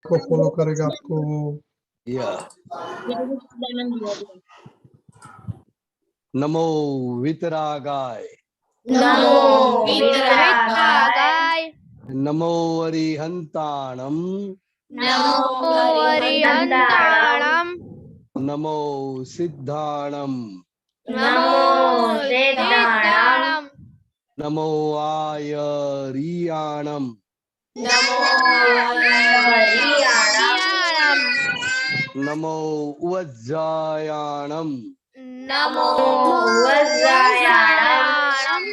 को फॉलो करेगा आपको या नमो वितरागाय, नमो वितरागाय, नमो अरिहंताणम, नमो अरिहंताणम, नमो सिद्धाणम, नमो सिद्धाणम, नमो आयरियाणम, नमो आयरियाणम, नमो वज्रायाणम, नमो वज्रायाणम,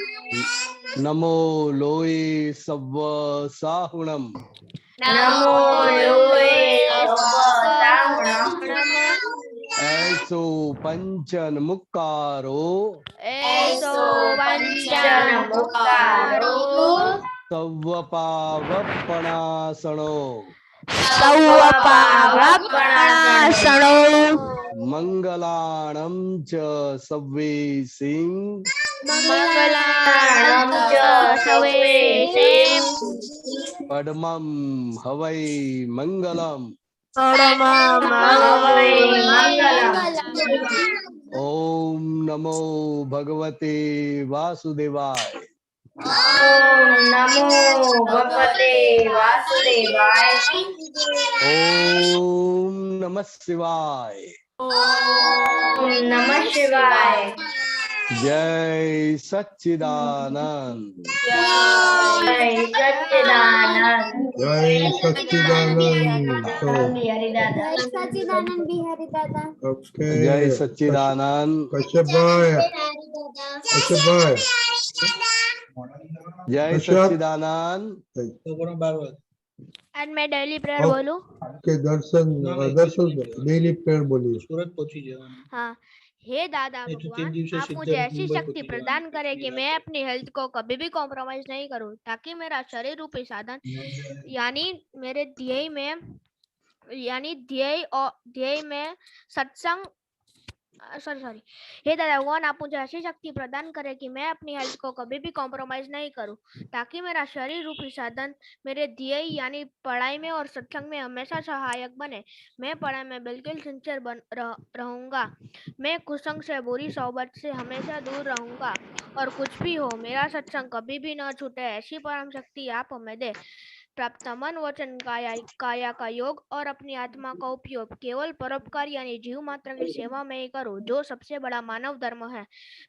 नमो लोये सव्व साहुणम, नमो लोये सव्व ऐसो पंचन मुक्कारो, ऐसो पंचन मुक्कारो, सव्वपावपणासनो, सव्वपावपणासनो, मंगलाणं च सव्वेसिं, मंगलाणं च सवेसिं, पद्मं हवै मंगलम्, परमं हवै मंगलम्। ओम नमो भगवते वासुदेवाय, ओम नमो भगवते वासुदेवाय, ओम नमः शिवाय, ओम नमः शिवाय, जय सच्चिदानंद, जय सच्चिदानंद, जय सच्चिदानंद। बिहारी दादा, सच्चिदानंद बिहारी दादा। ओके जय सच्चिदानंद, कश्यप भाई, कश्यप भाई, जय कश्यप सच्चिदानंद। आज मैं डेली प्रेयर ओके। बोलूं? के दर्शन डेली प्रेयर बोलिए। हाँ। हे दादा भगवान, आप मुझे ऐसी शक्ति प्रदान करें कि मैं अपनी हेल्थ को कभी भी कॉम्प्रोमाइज नहीं करूं, ताकि मेरा शरीर रूपी साधन यानी मेरे ध्येय में सत्संग सॉरी हे दादा भगवान, आप मुझे ऐसी शक्ति प्रदान करें कि मैं अपनी हेल्थ को कभी भी कॉम्प्रोमाइज नहीं करूं, ताकि मेरा शरीर रूपी साधन मेरे ध्येय यानी पढ़ाई में और सत्संग में हमेशा सहायक बने। मैं पढ़ाई में बिल्कुल सिंसियर रहूंगा। मैं कुसंग से बुरी सोबत से हमेशा दूर रहूंगा, और कुछ भी हो मेरा सत्संग कभी भी न छूटे, ऐसी परम शक्ति आप हमें दे। प्राप्त मन वचन काया का योग और अपनी आत्मा का उपयोग केवल परोपकार यानी जीव मात्र की सेवा में ही करूं, जो सबसे बड़ा मानव धर्म है।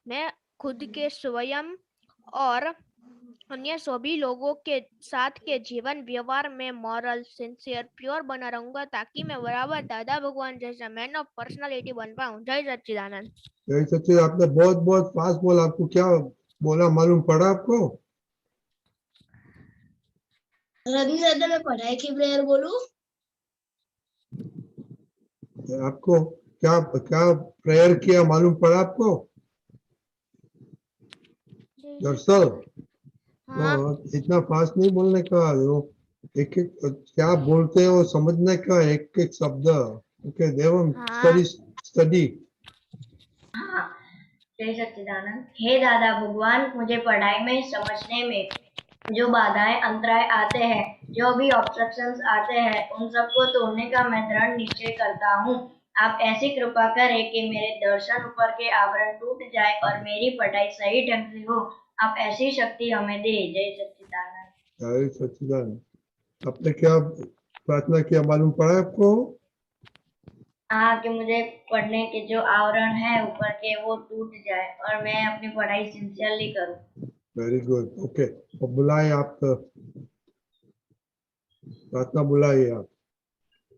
मैं खुद के स्वयं और अन्य सभी लोगों के साथ के जीवन व्यवहार में मॉरल सिंसियर प्योर बना रहूंगा, ताकि मैं बराबर दादा भगवान जैसा मैन ऑफ पर्सनालिटी बन पाऊं। जय सच्चिदानंद। जय सच्चिद। आपने बहुत बहुत फास्ट बोला, आपको क्या बोला मालूम पड़ा आपको? रवि दादा, मैं पढ़ाई की प्रेयर बोलूं? आपको क्या क्या प्रेयर किया मालूम पड़ा आपको? दरअसल हाँ। इतना फास्ट नहीं बोलने का, वो एक एक क्या बोलते हो समझने का, एक एक शब्द। ओके देवम, स्टडी। हाँ। जय सच्चिदानंद। हे दादा भगवान, मुझे पढ़ाई में समझने में जो बाधाएं अंतराय आते हैं, जो भी ऑब्स्ट्रक्शंस आते हैं, उन सबको तोड़ने का मैं दृढ़ निश्चय करता हूँ। आप ऐसी कृपा करें कि मेरे दर्शन ऊपर के आवरण टूट जाए और मेरी पढ़ाई सही ढंग से हो। आप ऐसी शक्ति हमें दे। जय सच्चिदानंद। जय सच्चिदानंद। आपने क्या प्रार्थना किया मालूम पड़ा आपको? हाँ, कि मुझे पढ़ने के जो आवरण है ऊपर के वो टूट जाए और मैं अपनी पढ़ाई सिंसियरली करूँ। Very good. ओके, तो बुलाए आप, प्रार्थना बुलाइए आप।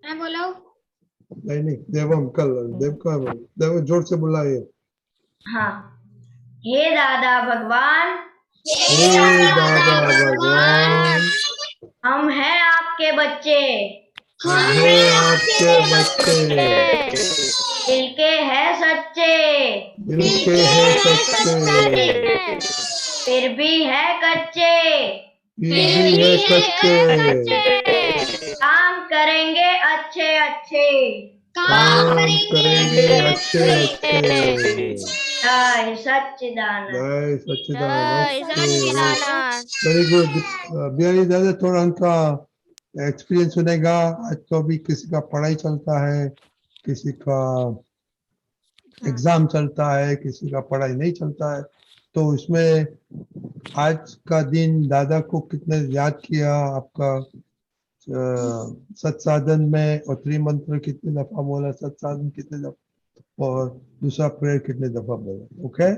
मैं बोला नहीं, देवम कल देव जोर से बुलाइए। हाँ। हे दादा भगवान, हे दादा भगवान, हम हैं आपके बच्चे, हम हैं आपके बच्चे, दिल के हैं सच्चे, दिल के हैं सच्चे, फिर भी है कच्चे, फिर भी है सच्चे, काम करेंगे अच्छे अच्छे, काम करेंगे अच्छे अच्छे। जय सच्चिदानंद। जय सच्चिदानंद। जय सच्चिदानंद। Very good. बिहारी दादा थोड़ा उनका एक्सपीरियंस सुनेगा। आज तो अभी किसी का पढ़ाई चलता है, किसी का एग्जाम चलता है, किसी का पढ़ाई नहीं चलता है। तो उसमें आज का दिन दादा को कितने याद किया, आपका सत्साधन में, और त्रिमंत्र कितने दफा बोला, सत्साधन कितने दफा, और दूसरा प्रेयर कितने दफा बोला। ओके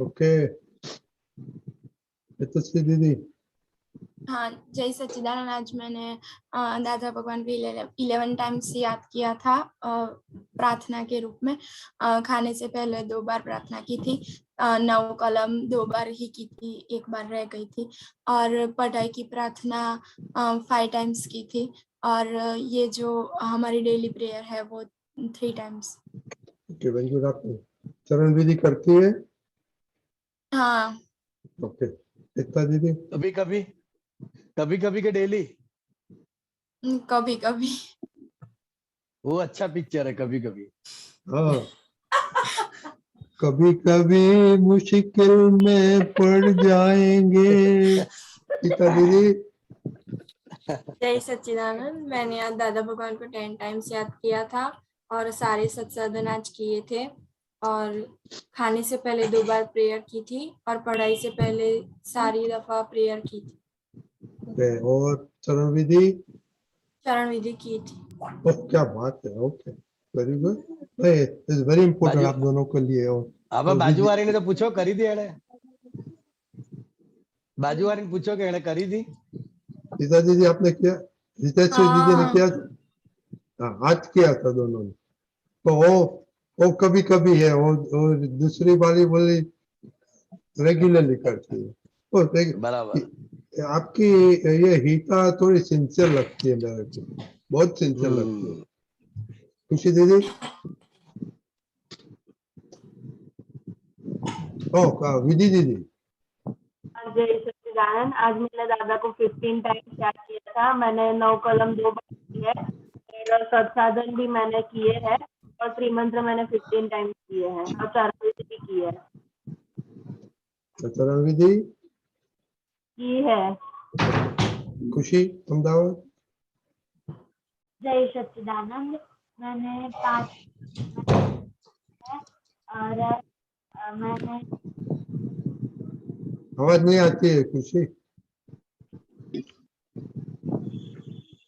ओके, यशस्वी दीदी। हाँ, जय सच्चिदानंद। आज मैंने दादा भगवान को 11 टाइम्स याद किया था प्रार्थना के रूप में। खाने से पहले 2 बार प्रार्थना की थी। 9 कलम 2 बार ही की थी, 1 बार रह गई थी। और पढ़ाई की प्रार्थना 5 टाइम्स की थी। और ये जो हमारी डेली प्रेयर है वो 3 टाइम्स। Okay, very good. आप चरण विधि करती है? हाँ, ओके, एकता दीदी। कभी कभी, कभी कभी के डेली। कभी कभी। वो अच्छा पिक्चर है, कभी कभी। हाँ, कभी कभी मुश्किल में पड़ जाएंगे। गीता दीदी। जय सच्चिदानंद। मैंने आज दादा भगवान को 10 टाइम्स याद किया था और सारे सत्साधन आज किए थे। और खाने से पहले 2 बार प्रेयर की थी और पढ़ाई से पहले सारी दफा प्रेयर की थी। ओके, और चरण विधि? चरण विधि की थी। ओह, क्या बात है। Okay, very good. It's very important आप दोनों के लिए। अब बाजूवारी ने तो पूछो, करी थी एने? बाजूवारी ने पूछो कि एने करी थी? गीता दीदी आपने किया, हितेश्वरी दीदी ने किया? हाँ, आज किया था दोनों ने। तो वो कभी कभी है, वो दूसरी बारी बोली रेगुलरली करती है। ओ, बराबर। आपकी ये हिता थोड़ी सिंसियर लगती है मेरे को, बहुत सिंसियर लगती है। खुशी दीदी। ओ, विधि दीदी। जय सच्चिदानंद। आज मैंने दादा को 15 टाइम्स याद किया था। मैंने 9 कलम 2 बार किए हैं और सत्साधन भी मैंने किए हैं और त्रिमंत्र मैंने 15 टाइम्स किए हैं और चरण विधि भी की है। चरण विधि की है। खुशी अहमदाबाद। जय सच्चिदानंद। मैंने 5 और मैंने आवाज नहीं आती है खुशी।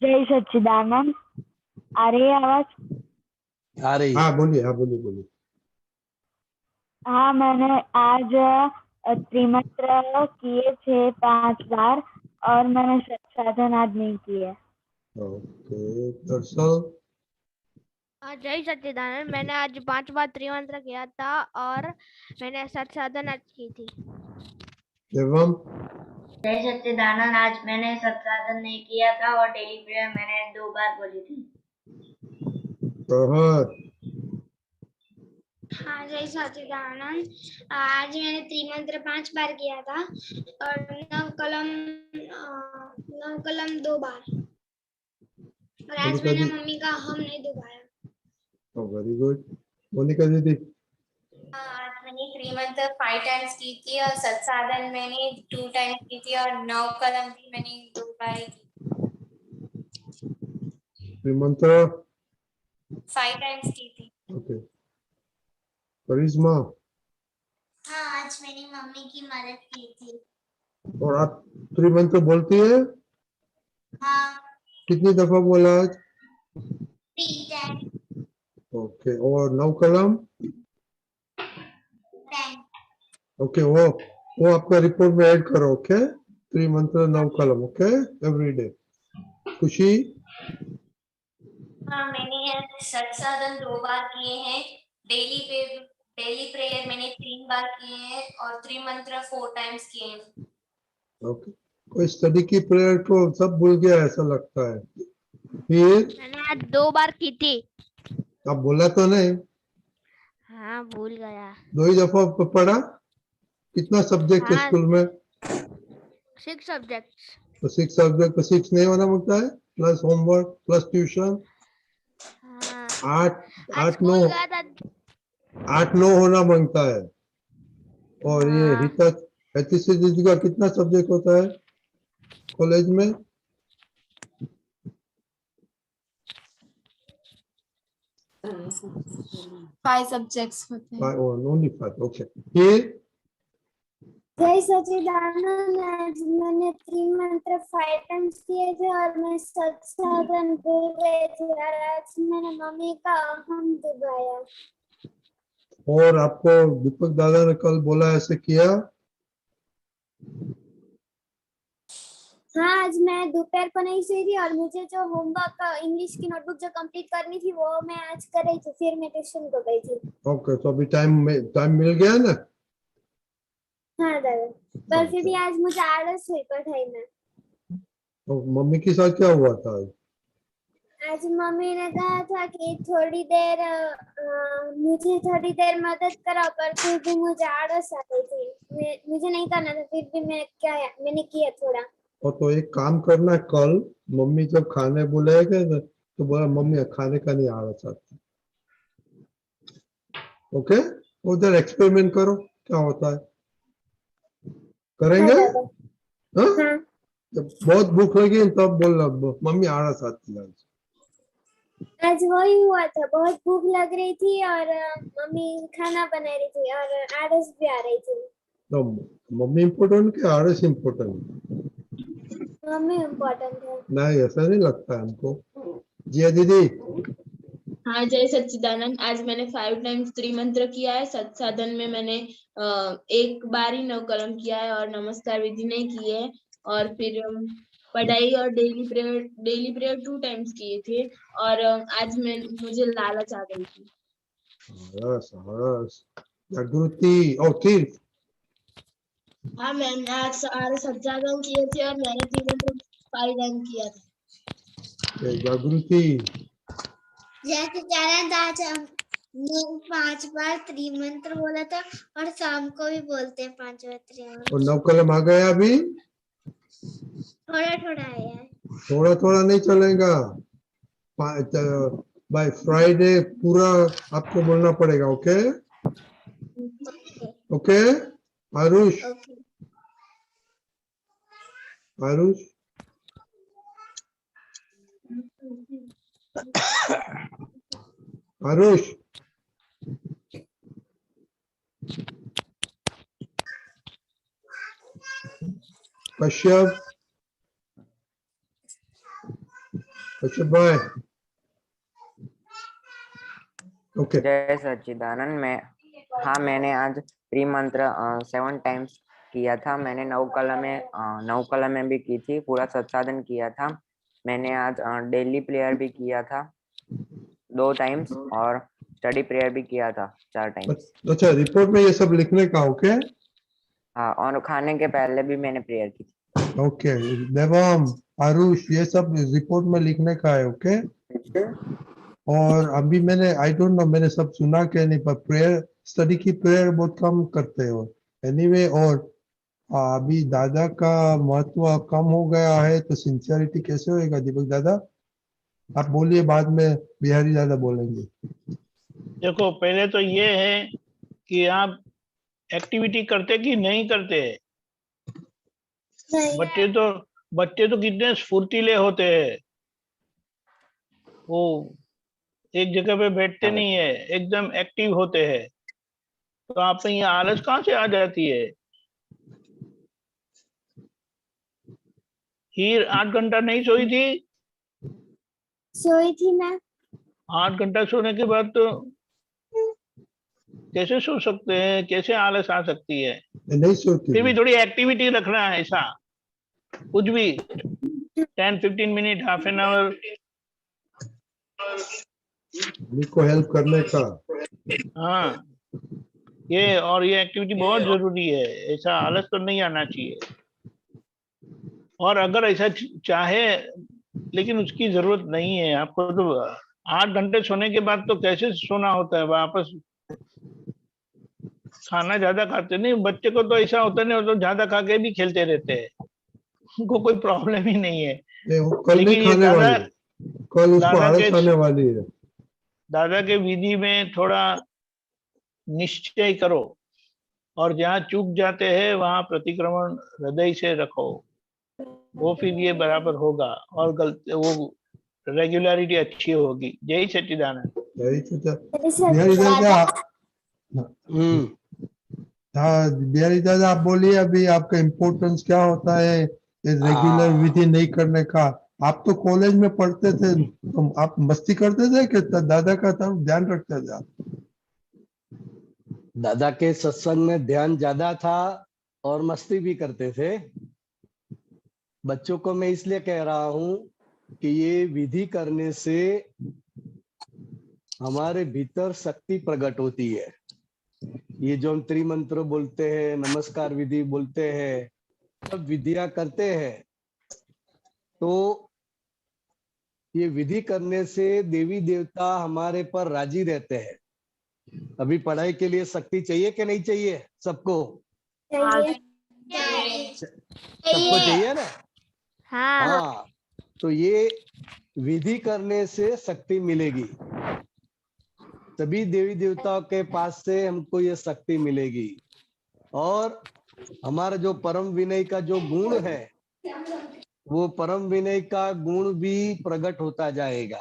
जय सच्चिदानंद। आ रही है आवाज? आ रही है। हाँ बोलिए, हाँ बोलिए बोलिए। हाँ, मैंने आज त्रिमंत्र किए थे 5 बार और मैंने सत्साधन आज नहीं किए। ओके, दर्शन। जय सच्चिदानंद। मैंने आज 5 बार त्रिमंत्र किया था और मैंने सत्साधन आज की थी। एवं जय सच्चिदानंद। आज मैंने सत्साधन नहीं किया था और डेली प्रेयर मैंने 2 बार बोली थी। प्रहर। हाँ, जय सच्चिदानंद। आज मैंने त्रिमंत्र 5 बार किया था और 9 कलम 2 बार। और आज मैंने मम्मी का हम नहीं दुबाया। Very good. मोनिका दीदी। आज मैंने त्रिमंत्र 5 टाइम्स की थी और सत्साधन मैंने 2 टाइम्स की थी और 9 कलम भी मैंने 2 बार ही की। त्रिमंत्र 5 टाइम्स की थी। ओके। करिश्मा। हाँ, आज मैंने मम्मी की मदद की थी। और आप त्रिमंत्र बोलती है? हाँ, कितनी दफा बोला आज? 3 टाइम। ओके, और 9 कलम? 10। ओके, वो आपका रिपोर्ट में ऐड करो। ओके, त्रिमंत्र 9 कलम। Okay, everyday. खुशी। हाँ, मैंने सत्साधन 2 बार किए हैं। डेली प्रेयर मैंने 3 बार किए हैं और त्रिमंत्र 4 टाइम्स किए हैं। ओके, कोई स्टडी की प्रेयर को सब भूल गया ऐसा लगता है। फिर मैंने आज 2 बार की थी। आप बोला तो नहीं? हाँ, भूल गया। 2 ही दफा पढ़ा? कितना सब्जेक्ट है हाँ, स्कूल में? 6 सब्जेक्ट्स। तो 6 सब्जेक्ट तो 6 नहीं होना होता है, प्लस होमवर्क प्लस ट्यूशन। हाँ, 8 9 गया था। 8 9 होना मांगता है। और ये हाँ। हिता दीदी का कितना सब्जेक्ट होता है कॉलेज में? 5 सब्जेक्ट्स होते हैं। Only 5, okay. फिर जय सच्चिदानंद, आज मैंने त्रिमंत्र 5 टाइम्स किए थे और मैं सत्साधन भूल गए थे और आज मैंने मम्मी का अहम दुबाया। और आपको दीपक दादा ने कल बोला ऐसे किया? हाँ, आज मैं दोपहर को नहीं सोई थी और मुझे जो होमवर्क इंग्लिश की नोटबुक जो कंप्लीट करनी थी वो मैं आज कर रही थी, फिर मैं ट्यूशन को गई थी। ओके, तो अभी टाइम मिल गया ना? हाँ दादा, पर फिर भी आज मुझे आलस हुई पढ़ाई में। तो मम्मी के साथ क्या हुआ था आज? आज मम्मी ने कहा था कि थोड़ी देर मुझे थोड़ी देर मदद करो, पर फिर भी मुझे आलस आ गई थी। मुझे नहीं करना था, फिर भी मैंने किया थोड़ा। और तो एक काम करना, कल मम्मी जब खाने बुलाएगा तो बोला मम्मी खाने का नहीं आलस आता। ओके, उधर एक्सपेरिमेंट करो क्या होता है, करेंगे? हाँ दादा। हाँ? हाँ। जब बहुत भूख लगी तब बोलना मम्मी आलस आती है। आज वही हुआ था, बहुत भूख लग रही थी और मम्मी खाना बना रही थी और आलस भी आ रही थी। तो मम्मी इम्पोर्टेंट कि आलस इम्पोर्टेंट? मम्मी इम्पोर्टेंट है। नहीं, ऐसा नहीं लगता हमको। जी दीदी। हाँ जय सच्चिदानंद, आज मैंने 5 टाइम्स त्रिमंत्र किया है। सत्साधन में मैंने एक बार ही 9 कलम किया है और नमस्कार विधि नहीं की है। और फिर पढ़ाई और डेली प्रेयर 2 टाइम्स किए थे। और आज मुझे लालच आ गई थी। जागृति और फिर हाँ मैंने आज सारे सत्साधन किए थे और मैंने त्रिमंत्र 5 टाइम किया था। जागृति। जैसे चरण आज हम 5 बार त्रिमंत्र बोला था और शाम को भी बोलते हैं 5 बार त्रिमंत्र। और 9 कलम आ गया अभी? थोड़ा थोड़ा आया है। थोड़ा थोड़ा नहीं चलेगा, बाय फ्राइडे पूरा आपको बोलना पड़ेगा। Okay okay Aarush. आरुष आरुष कश्यप भाई। ओके। जय सच्चिदानंद। मैंने आज त्रिमंत्र 7 टाइम्स किया था। मैंने 9 कलम में भी की थी, पूरा सत्साधन किया था। मैंने आज डेली प्रेयर भी किया था 2 टाइम्स और स्टडी प्रेयर भी किया था 4 टाइम्स। अच्छा, रिपोर्ट में ये सब लिखने का? ओके। हाँ, और खाने के पहले भी मैंने प्रेयर की थी। ओके देवम, आरुष, ये सब रिपोर्ट में लिखने का है। ओके। और अभी मैंने आई डोंट नो, मैंने सब सुना क्या नहीं, पर प्रेयर स्टडी की प्रेयर बहुत कम करते हो एनीवे। और अभी दादा का महत्व कम हो गया है तो सिंसियरिटी कैसे होएगा? दीपक दादा आप बोलिए, बाद में बिहारी दादा बोलेंगे। देखो, पहले तो ये है कि आप एक्टिविटी करते कि नहीं करते। बच्चे तो कितने स्फूर्तिले होते हैं, वो एक जगह पे बैठते नहीं है, एकदम एक्टिव होते हैं। तो आप में ये आलस कहाँ से आ जाती है? हीर 8 घंटा नहीं सोई थी? सोई थी मैं। 8 घंटा सोने के बाद तो कैसे सो सकते हैं? कैसे आलस आ सकती है? नहीं सोती। फिर भी थोड़ी एक्टिविटी रखना है, ऐसा कुछ भी 10-15 मिनट, हाफ एन आवर को हेल्प करने का। हाँ, ये एक्टिविटी बहुत जरूरी है। ऐसा आलस तो नहीं आना चाहिए। और अगर ऐसा चाहे, लेकिन उसकी जरूरत नहीं है आपको। तो 8 घंटे सोने के बाद तो कैसे सोना होता है वापस? खाना ज्यादा खाते नहीं, बच्चे को तो ऐसा होता नहीं, वो तो ज्यादा खा के भी खेलते रहते हैं, उनको कोई प्रॉब्लम ही नहीं है। वो कल नहीं खाने वाले, कल उसको आलस आने वाली है। दादा के विधि में थोड़ा निश्चय करो, और जहाँ चूक जाते हैं वहां प्रतिक्रमण हृदय से रखो, वो फिर ये बराबर होगा और वो रेगुलरिटी अच्छी होगी। जय सच्चिदानंद। यही तो बिहारी दादा। हाँ बिहारी दादा, आप बोलिए अभी आपका इम्पोर्टेंस क्या होता है रेगुलर विधि नहीं करने का। आप तो कॉलेज में पढ़ते थे, तो आप मस्ती करते थे कि दादा का तरफ ध्यान रखते थे आप? दादा के सत्संग में ध्यान ज्यादा था और मस्ती भी करते थे। बच्चों को मैं इसलिए कह रहा हूं कि ये विधि करने से हमारे भीतर शक्ति प्रकट होती है। ये जो हम त्रिमंत्र बोलते हैं, नमस्कार विधि बोलते हैं, सब विधियां करते हैं, तो ये विधि करने से देवी देवता हमारे पर राजी रहते हैं। अभी पढ़ाई के लिए शक्ति चाहिए कि नहीं चाहिए? सबको सबको चाहिए ना? हाँ, तो ये विधि करने से शक्ति मिलेगी। सभी देवी देवताओं के पास से हमको ये शक्ति मिलेगी और हमारा जो परम विनय का जो गुण है, वो परम विनय का गुण भी प्रकट होता जाएगा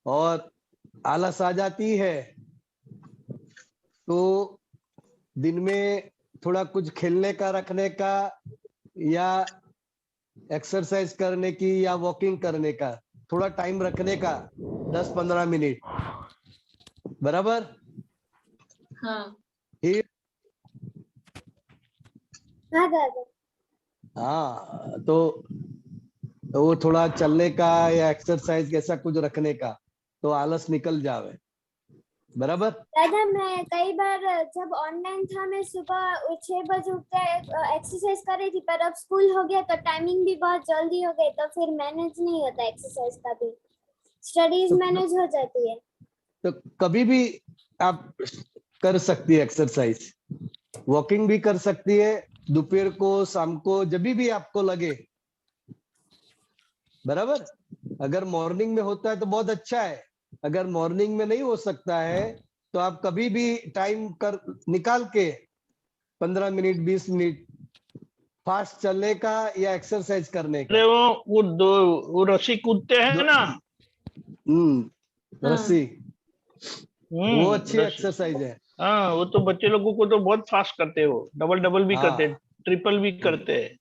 और आलस आ जाती है तो दिन में थोड़ा कुछ खेलने का, रखने का, या एक्सरसाइज करने की या वॉकिंग करने का थोड़ा टाइम रखने का, 10-15 मिनट, बराबर? हाँ हाँ दादा। हाँ, तो वो थोड़ा चलने का या एक्सरसाइज ऐसा कुछ रखने का, तो आलस निकल जावे, बराबर? दादा मैं कई बार जब ऑनलाइन था, मैं सुबह 6 बजे उठकर एक्सरसाइज कर रही थी, पर अब स्कूल हो गया तो टाइमिंग भी बहुत जल्दी हो गई, तो फिर मैनेज नहीं होता एक्सरसाइज का भी, स्टडीज मैनेज हो जाती है। तो कभी भी आप कर सकती है एक्सरसाइज, वॉकिंग भी कर सकती है, दोपहर को, शाम को, जब भी आपको लगे, बराबर? अगर मॉर्निंग में होता है तो बहुत अच्छा है, अगर मॉर्निंग में नहीं हो सकता है तो आप कभी भी टाइम कर निकाल के 15 मिनट 20 मिनट फास्ट चलने का या एक्सरसाइज करने का। वो रस्सी कूदते हैं ना, रस्सी, वो अच्छी एक्सरसाइज है। हाँ, वो तो बच्चे लोगों को तो बहुत फास्ट करते हैं, वो डबल भी करते हैं, ट्रिपल भी करते हैं।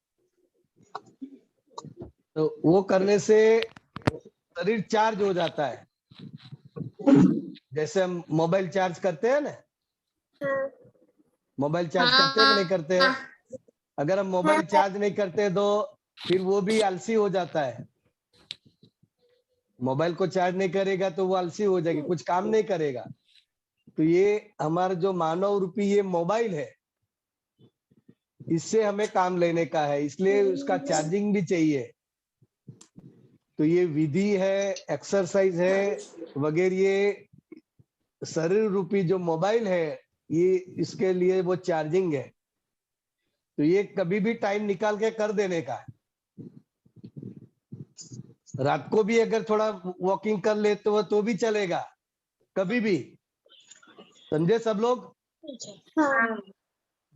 तो वो करने से शरीर चार्ज हो जाता है, जैसे हम मोबाइल चार्ज करते हैं ना, मोबाइल चार्ज करते हैं कि नहीं करते हैं? अगर हम मोबाइल चार्ज नहीं करते तो फिर वो भी आलसी हो जाता है। मोबाइल को चार्ज नहीं करेगा तो वो आलसी हो जाएगी, कुछ काम नहीं करेगा। तो ये हमारा जो मानव रूपी ये मोबाइल है, इससे हमें काम लेने का है, इसलिए उसका चार्जिंग भी चाहिए। तो ये विधि है, एक्सरसाइज है वगैरह, ये शरीर रूपी जो मोबाइल है, ये इसके लिए वो चार्जिंग है। तो ये कभी भी टाइम निकाल के कर देने का है। रात को भी अगर थोड़ा वॉकिंग कर ले तो भी चलेगा, कभी भी। समझे सब लोग?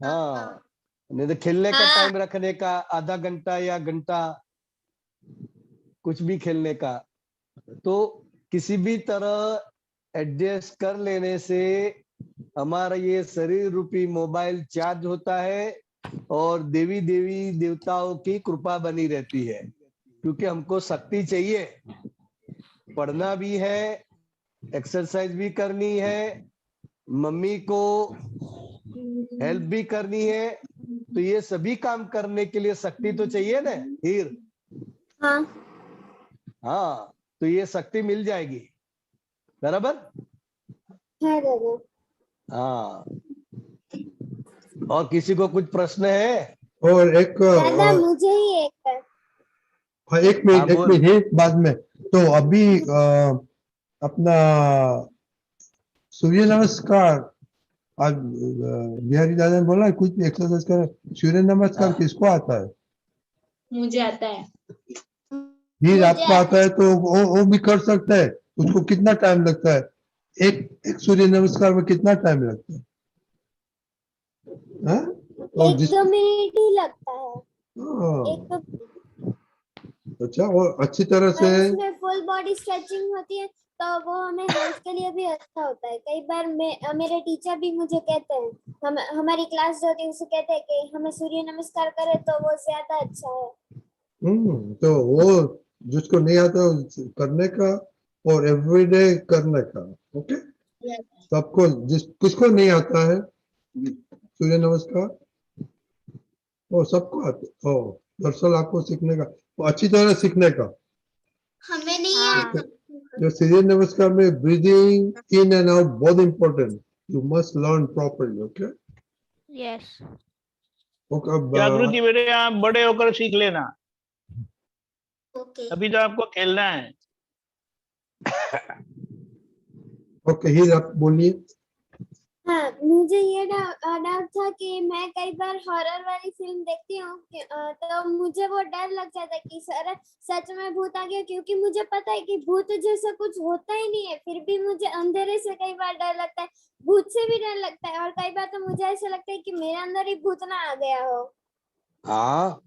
हाँ, नहीं तो खेलने का टाइम रखने का, आधा घंटा या घंटा, कुछ भी खेलने का, तो किसी भी तरह एडजस्ट कर लेने से हमारा ये शरीर रूपी मोबाइल चार्ज होता है और देवी देवताओं की कृपा बनी रहती है। क्योंकि हमको शक्ति चाहिए, पढ़ना भी है, एक्सरसाइज भी करनी है, मम्मी को हेल्प भी करनी है, तो ये सभी काम करने के लिए शक्ति तो चाहिए ना हीर? हाँ, तो ये शक्ति मिल जाएगी, बराबर? हाँ, और किसी को कुछ प्रश्न है? और एक दादा मुझे ही एक मिनट बाद में। तो अभी अपना सूर्य नमस्कार, आज बिहारी दादा ने बोला कुछ भी एक्सरसाइज कर, सूर्य नमस्कार किसको आता है? मुझे आता है। भी आपको आता है तो वो भी कर सकता है। उसको कितना टाइम लगता है? एक सूर्य नमस्कार में कितना टाइम लगता है? 1-2 मिनट ही लगता है। अच्छा, और अच्छी तरह से उसमें फुल बॉडी स्ट्रेचिंग होती है, तो वो हमें हेल्थ के लिए भी अच्छा होता है। कई बार मेरे टीचर भी मुझे कहते हैं, हमारी क्लास जो होती है उसे कहते हैं कि हमें सूर्य नमस्कार करें तो वो ज्यादा अच्छा है। तो वो जिसको नहीं आता करने का और एवरीडे करने का। ओके, सबको किसको नहीं आता है सूर्य नमस्कार? वो सबको आता। ओ, दरअसल आपको सीखने का, वो अच्छी तरह सीखने का। हमें नहीं हाँ। जो सूर्य नमस्कार में ब्रीदिंग इन एंड आउट बहुत important, you must learn properly. Okay, yes. जागृति बेटे, आप बड़े होकर सीख लेना, ओके अभी तो आपको खेलना है। ओके, ही आप बोलिए। हाँ, मुझे ये डाउट था कि मैं कई बार हॉरर वाली फिल्म देखती हूँ तो मुझे वो डर लग जाता है कि सच में भूत आ गया, क्योंकि मुझे पता है कि भूत जैसा कुछ होता ही नहीं है, फिर भी मुझे अंधेरे से कई बार डर लगता है, भूत से भी डर लगता है, और कई बार तो मुझे ऐसा लगता है कि मेरे अंदर ही भूत ना आ गया हो। हाँ,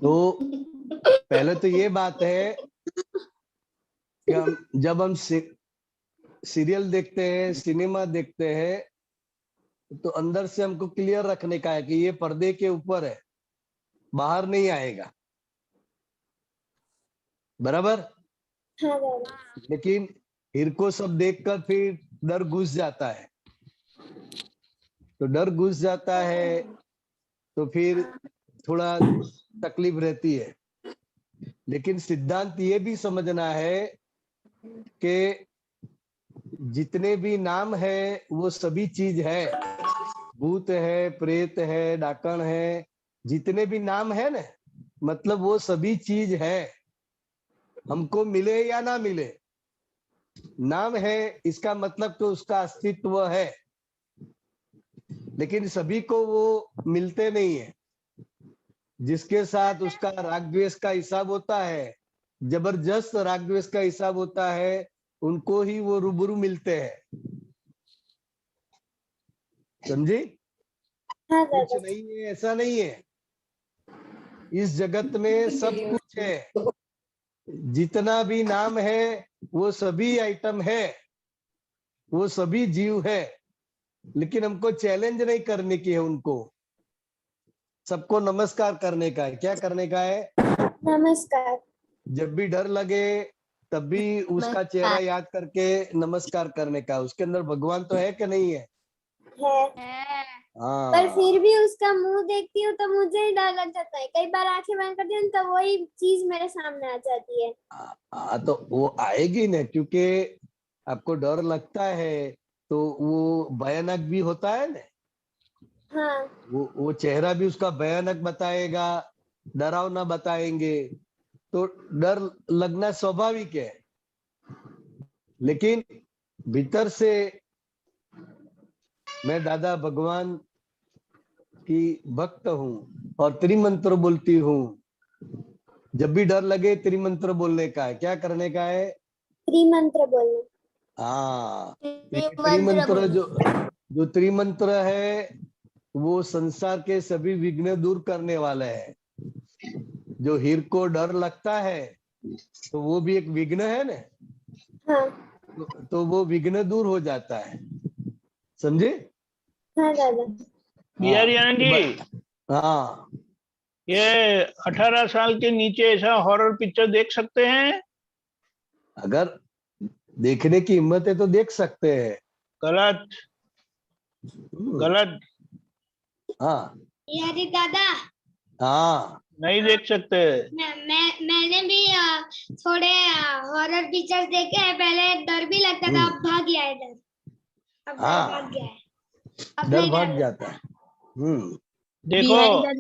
तो पहले तो ये बात है कि जब हम सीरियल देखते हैं, सिनेमा देखते हैं, तो अंदर से हमको क्लियर रखने का है कि ये पर्दे के ऊपर है, बाहर नहीं आएगा, बराबर। हाँ दादा। लेकिन हिर को सब देखकर फिर डर घुस जाता है, तो डर घुस जाता है तो फिर थोड़ा तकलीफ रहती है। लेकिन सिद्धांत ये भी समझना है कि जितने भी नाम है वो सभी चीज है, भूत है, प्रेत है, डाकण है, जितने भी नाम है ना, मतलब वो सभी चीज है, हमको मिले या ना मिले, नाम है इसका मतलब तो उसका अस्तित्व है, लेकिन सभी को वो मिलते नहीं है। जिसके साथ उसका राग द्वेष का हिसाब होता है, जबरदस्त राग द्वेष का हिसाब होता है, उनको ही वो रूबरू मिलते हैं, समझी? हाँ कुछ दादा। नहीं है ऐसा नहीं है, इस जगत में सब कुछ है, जितना भी नाम है वो सभी आइटम है, वो सभी जीव है, लेकिन हमको चैलेंज नहीं करने की है, उनको सबको नमस्कार करने का है। क्या करने का है? नमस्कार। जब भी डर लगे तब भी उसका चेहरा याद करके नमस्कार करने का। उसके अंदर भगवान तो है कि नहीं है? है। हाँ, पर फिर भी उसका मुंह देखती हूँ तो मुझे ही डर लग जाता है, कई बार आंखें बंद करती हूँ तो वही चीज मेरे सामने आ जाती है। तो वो आएगी ना, क्योंकि आपको डर लगता है तो वो भयानक भी होता है ना। हाँ। वो चेहरा भी उसका भयानक बताएगा, डरावना बताएंगे, तो डर लगना स्वाभाविक है। लेकिन भीतर से मैं दादा भगवान की भक्त हूँ और त्रिमंत्र बोलती हूँ। जब भी डर लगे त्रिमंत्र बोलने का है। क्या करने का है? त्रिमंत्र बोलना। हाँ, त्रिमंत्र जो त्रिमंत्र है वो संसार के सभी विघ्न दूर करने वाला है। जो हीर को डर लगता है तो वो भी एक विघ्न है ना। हाँ। तो वो विघ्न दूर हो जाता है, समझे? हाँ दादा। बिहारी आनंद जी, हाँ, ये 18 साल के नीचे ऐसा हॉरर पिक्चर देख सकते हैं? अगर देखने की हिम्मत है तो देख सकते हैं। गलत, गलत। हाँ यारी दादा। हाँ, नहीं देख सकते। मैंने भी थोड़े हॉरर पिक्चर्स देखे हैं, पहले डर भी लगता था, अब भाग गया है डर, अब डर भाग गया है, अब डर नहीं भाग जाता है। देखो,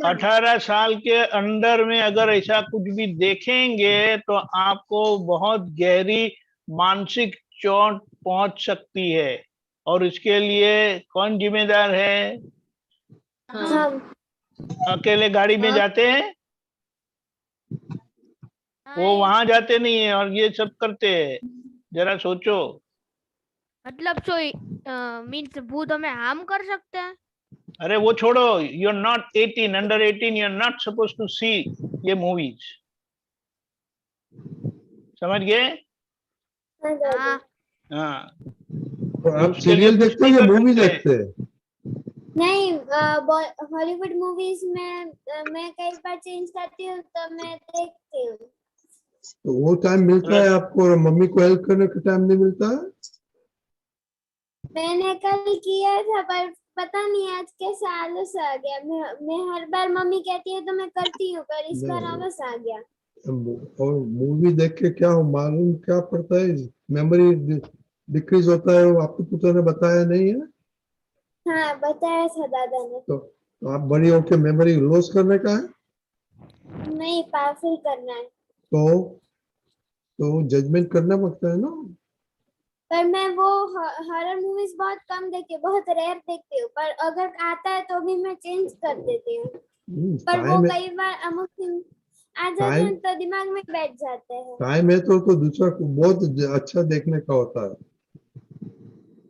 18 साल के अंदर में अगर ऐसा कुछ भी देखेंगे तो आपको बहुत गहरी मानसिक चोट पहुंच सकती है, और इसके लिए कौन जिम्मेदार है? हम। अकेले गाड़ी में जाते हैं, वो वहां जाते नहीं है और ये सब करते हैं। जरा सोचो। मतलब मीन्स भूत हमें हार्म कर सकते हैं? अरे वो छोड़ो, you are not 18, under 18 you are not suppose to see ये मूवीज, समझ गए? हाँ दादी। हाँ हाँ, तो आप उसके लिए सीरियल कुछ देखते भी हो या कर मूवी सकते हैं। देखते हैं? नहीं, हॉलीवुड मूवीज में मैं कई बार चेंज करती हूँ तो मैं देखती हूँ। तो वो टाइम मिलता है आपको और मम्मी को हेल्प करने का टाइम नहीं मिलता है? मैंने कल किया था पर पता नहीं आज कैसे आलस आ गया। मैं हर बार मम्मी कहती है तो मैं करती हूँ पर इस बार नहीं। आलस आ गया। और मूवी देख के क्या हो मालूम क्या पड़ता है, मेमोरी डिक्रीज होता है, वो आपको पुत्र ने बताया नहीं है? हाँ बताया था दादा ने। तो आप बड़ी होके मेमोरी लॉस करने का है? नहीं, पावरफुल करना है। तो जजमेंट करना पड़ता है ना। पर मैं वो हॉरर मूवीज बहुत कम देखती हूँ, बहुत रेयर देखती हूँ, पर अगर आता है तो भी मैं चेंज कर देती हूँ। पर वो टाइम है, कई बार अमुक सीन आ जाते टाइम हैं तो दिमाग में बैठ जाते हैं। टाइम है तो दूसरा बहुत अच्छा देखने का होता है।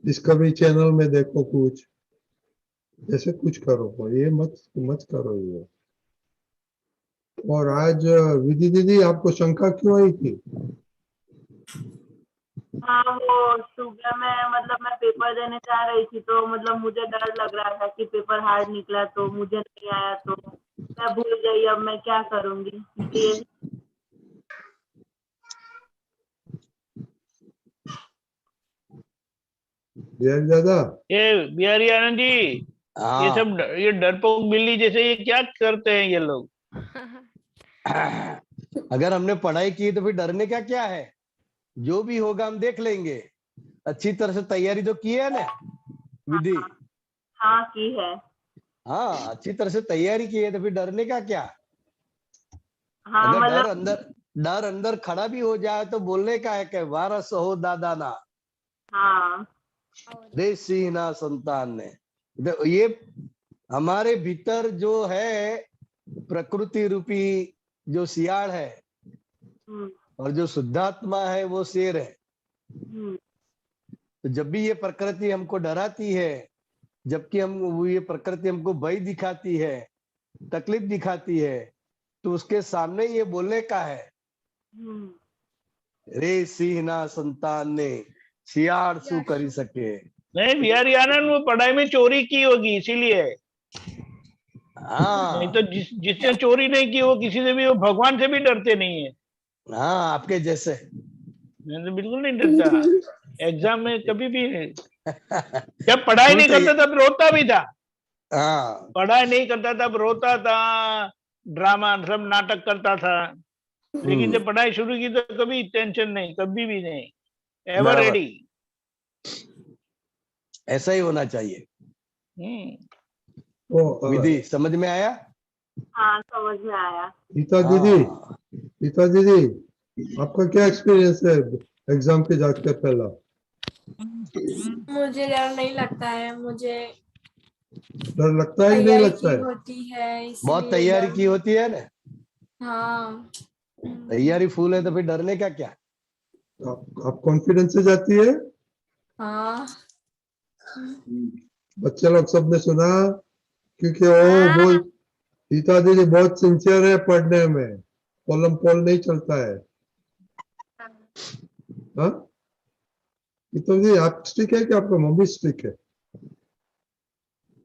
डिस्कवरी चैनल में देखो कुछ, ऐसे कुछ करो, ये मत मत करो ये। और आज विधि दीदी आपको शंका क्यों आई थी? हाँ, वो सुबह में मतलब मैं पेपर देने जा रही थी तो मतलब मुझे डर लग रहा था कि पेपर हार्ड निकला तो मुझे नहीं आया तो मैं भूल गई, अब मैं क्या करूंगी। मुझे ये दादा ये बिहारी आनंद जी, ये हाँ। सब ये डरपोक बिल्ली जैसे ये क्या करते हैं ये लोग? अगर हमने पढ़ाई की है तो फिर डरने का क्या है? जो भी होगा हम देख लेंगे। अच्छी तरह से तैयारी तो की है ना विधि? हाँ की है। हाँ, अच्छी तरह से तैयारी की है तो फिर डरने का क्या? हाँ अगर मतलब डर अंदर खड़ा भी हो जाए तो बोलने का है कि वारस हो दादा ना, हाँ रे सिंह ना संतान ने। तो ये हमारे भीतर जो है प्रकृति रूपी जो सियाड़ है हम्म, और जो शुद्धात्मा है वो शेर है। हम्म, तो जब भी ये प्रकृति हमको डराती है, जबकि ये प्रकृति हमको भय दिखाती है, तकलीफ दिखाती है, तो उसके सामने ये बोलने का है, हम्म। रे सिंह ना संतान ने सियाड़ सु करी सके। नहीं, बिहारी आनंद वो पढ़ाई में चोरी की होगी इसीलिए। नहीं हाँ तो जिसने चोरी नहीं की वो किसी से भी, वो भगवान से भी डरते नहीं है। हाँ, आपके जैसे। मैं तो बिल्कुल नहीं डरता एग्जाम में कभी भी नहीं। जब पढ़ाई फुल नहीं करता तब रोता भी था, हाँ। पढ़ाई नहीं करता तब रोता था, ड्रामा सब नाटक करता था। लेकिन जब पढ़ाई शुरू की तो कभी टेंशन नहीं, कभी भी नहीं, एवर बराबर, रेडी। ऐसा ही होना चाहिए। विधि समझ में आया? हाँ समझ में आया। गीता दीदी आपका क्या एक्सपीरियंस है एग्जाम के जाकर पहला? मुझे डर नहीं लगता है, मुझे डर लगता है कि नहीं तैयारी लगता की है? होती है बहुत इसलिए तैयारी डर। की होती है ना। हाँ तैयारी फुल है तो फिर डरने का क्या? आप कॉन्फिडेंस से जाती है? हाँ बच्चे लोग सबने सुना, क्योंकि वो गीता दीदी बहुत सिंसियर है पढ़ने में, पोलम पोल नहीं चलता है। हाँ गीता दीदी आप स्ट्रिक है कि आपका मम्मी स्ट्रिक है?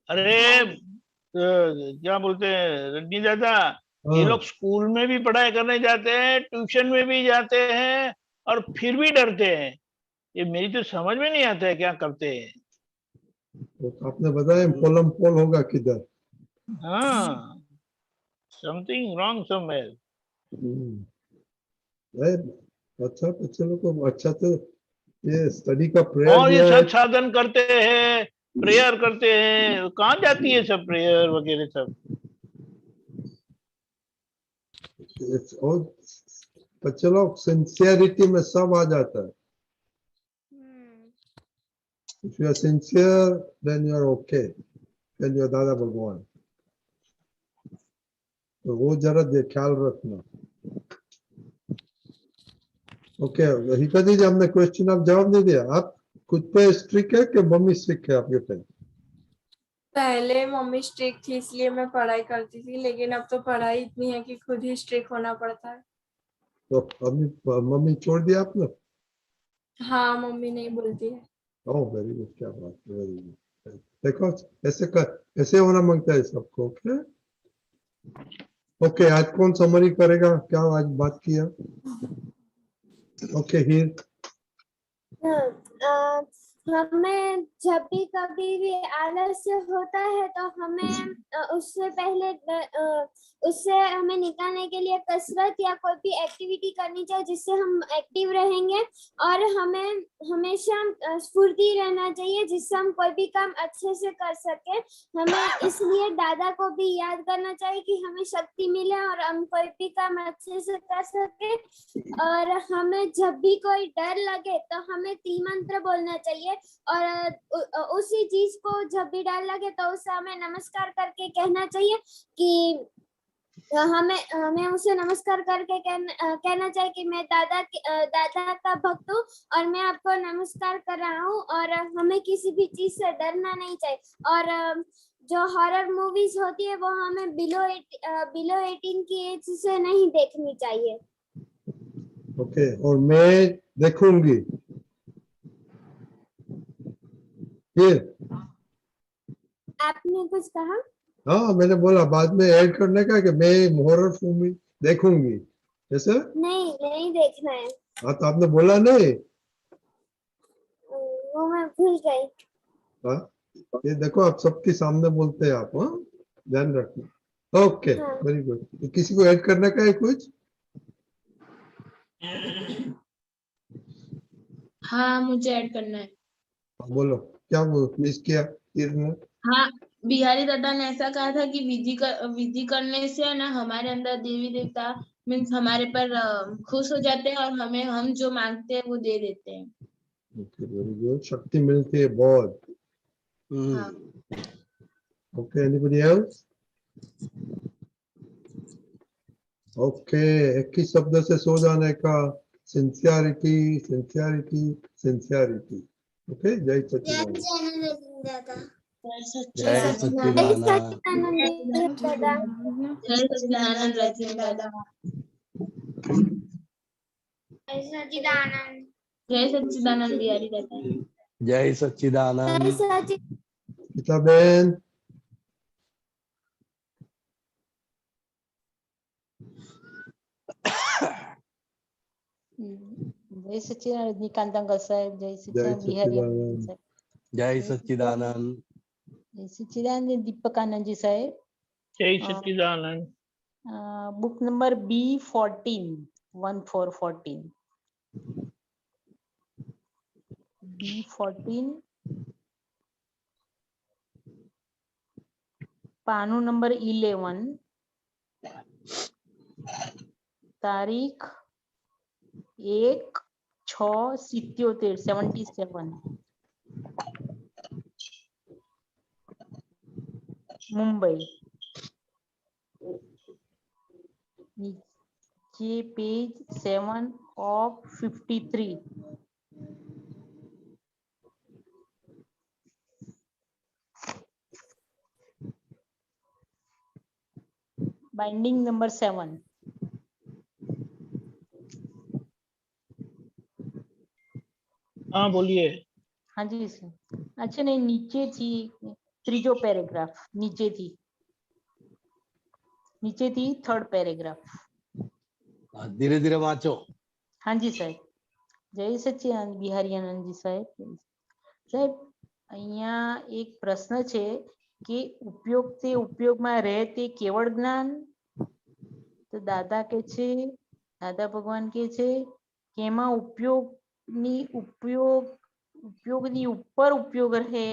अरे क्या बोलते हैं रजनी दादा, ये हाँ लोग स्कूल में भी पढ़ाई करने जाते हैं, ट्यूशन में भी जाते हैं, और फिर भी डरते हैं। ये मेरी तो समझ में नहीं आता है क्या करते हैं। तो आपने बताया पोलम पोल होगा किधर। हाँ, समथिंग रॉन्ग समवेयर। अच्छा तो चलो, तो अच्छा तो ये स्टडी का प्रेयर और ये दिया है। सत साधन करते हैं, प्रेयर करते हैं, कहाँ जाती है सब प्रेयर वगैरह सब? और बच्चे लोग सिंसियरिटी में सब आ जाता है। If you are sincere, then you are okay. Then you are दादा भगवान। तो वो जरा ख्याल रखना। ओके हिका दीदी, हमने क्वेश्चन आप जवाब नहीं दिया। आप खुद पे स्ट्रिक है कि मम्मी स्ट्रिक है आपके पे? पहले मम्मी स्ट्रिक्ट थी इसलिए मैं पढ़ाई करती थी, लेकिन अब तो पढ़ाई इतनी है कि खुद ही स्ट्रिक्ट होना पड़ता है। तो मम्मी छोड़ दिया आपने? हाँ मम्मी नहीं बोलती है। ओह वेरी गुड, क्या बात है, वेरी गुड। देखो ऐसे होना मांगता है सबको। ओके ओके, आज कौन समरी करेगा, क्या आज बात किया? Okay here. हमें जब भी कभी भी आलस्य होता है तो हमें उससे हमें निकालने के लिए कसरत या कोई भी एक्टिविटी करनी चाहिए जिससे हम एक्टिव रहेंगे, और हमें हमेशा स्फूर्ति रहना चाहिए जिससे हम कोई भी काम अच्छे से कर सके। हमें इसलिए दादा को भी याद करना चाहिए कि हमें शक्ति मिले और हम कोई भी काम अच्छे से कर सके। और हमें जब भी कोई डर लगे तो हमें त्रिमंत्र बोलना चाहिए, और उसी चीज को जब भी डर लगे तो उसे हमें नमस्कार करके कहना चाहिए कि हमें उसे नमस्कार करके कहना चाहिए कि मैं दादा का भक्त हूँ और मैं आपको नमस्कार कर रहा हूँ, और हमें किसी भी चीज से डरना नहीं चाहिए। और जो हॉरर मूवीज होती है वो हमें बिलो 18 की एज से नहीं देखनी चाहिए। ओके, और मैं देखूंगी। फिर आपने कुछ कहा? हाँ, मैंने बोला बाद में ऐड करने का कि मैं हॉरर फिल्म देखूंगी, जैसे नहीं देखना है। हाँ, तो आपने बोला नहीं। वो मैं भूल गई। हाँ, ये देखो आप सबके सामने बोलते हैं आप। हाँ, ध्यान रखना। Okay very good. किसी को ऐड करने का है कुछ? हाँ मुझे ऐड करना है। बोलो, क्या मिस किया तीर ने? हाँ, बिहारी दादा ने ऐसा कहा था कि विधि करने से ना हमारे अंदर देवी देवता मीन्स हमारे पर खुश हो जाते हैं और हमें हम जो मांगते हैं वो दे देते हैं। ओके वेरी गुड, शक्ति मिलती है बहुत। हाँ। Okay, anybody else? ओके, एक ही शब्द से सो जाने का, सिंसियरिटी सिंसियरिटी सिंसियरिटी। ओके, जय सच्चिदानंद। जय सच्चिदानंद। जय सच्चिदानंद रजनी दादा। जय सच्चिदानंद। जय सच्चिदानंद बिहारी दादा। जय सच्चिदानंद। गीता बहन। जय सच्चिदानंद रजनीकांत अंकल साहेब। जय सच्चिदानंद बिहारी अंकल साहेब। जय सच्चिदानंद। जय सच्चिदानंद दीपकानंद जी साहेब। जय Sachchidanand. Book number B14 1414 B14 पानु नंबर 11 तारीख 1/6/77 मुंबई। नीचे पेज 7 of 53। Binding number 7। हाँ बोलिए। हाँ जी सर। अच्छा नहीं, नीचे थी त्रीजो पैराग्राफ, नीचे थी थर्ड पैराग्राफ। धीरे धीरे वाँचो। हाँ जी साहब। जय सच्चिदानंद बिहारी आनंद जी साहेब। સાહેબ અહીંયા એક પ્રશ્ન છે કે ઉપયોગમાં રહે તે કેવળ જ્ઞાન? તો દાદા કે છે, દાદા ભગવાન કે છે કે એમાં ઉપયોગની ઉપર ઉપયોગ રહે,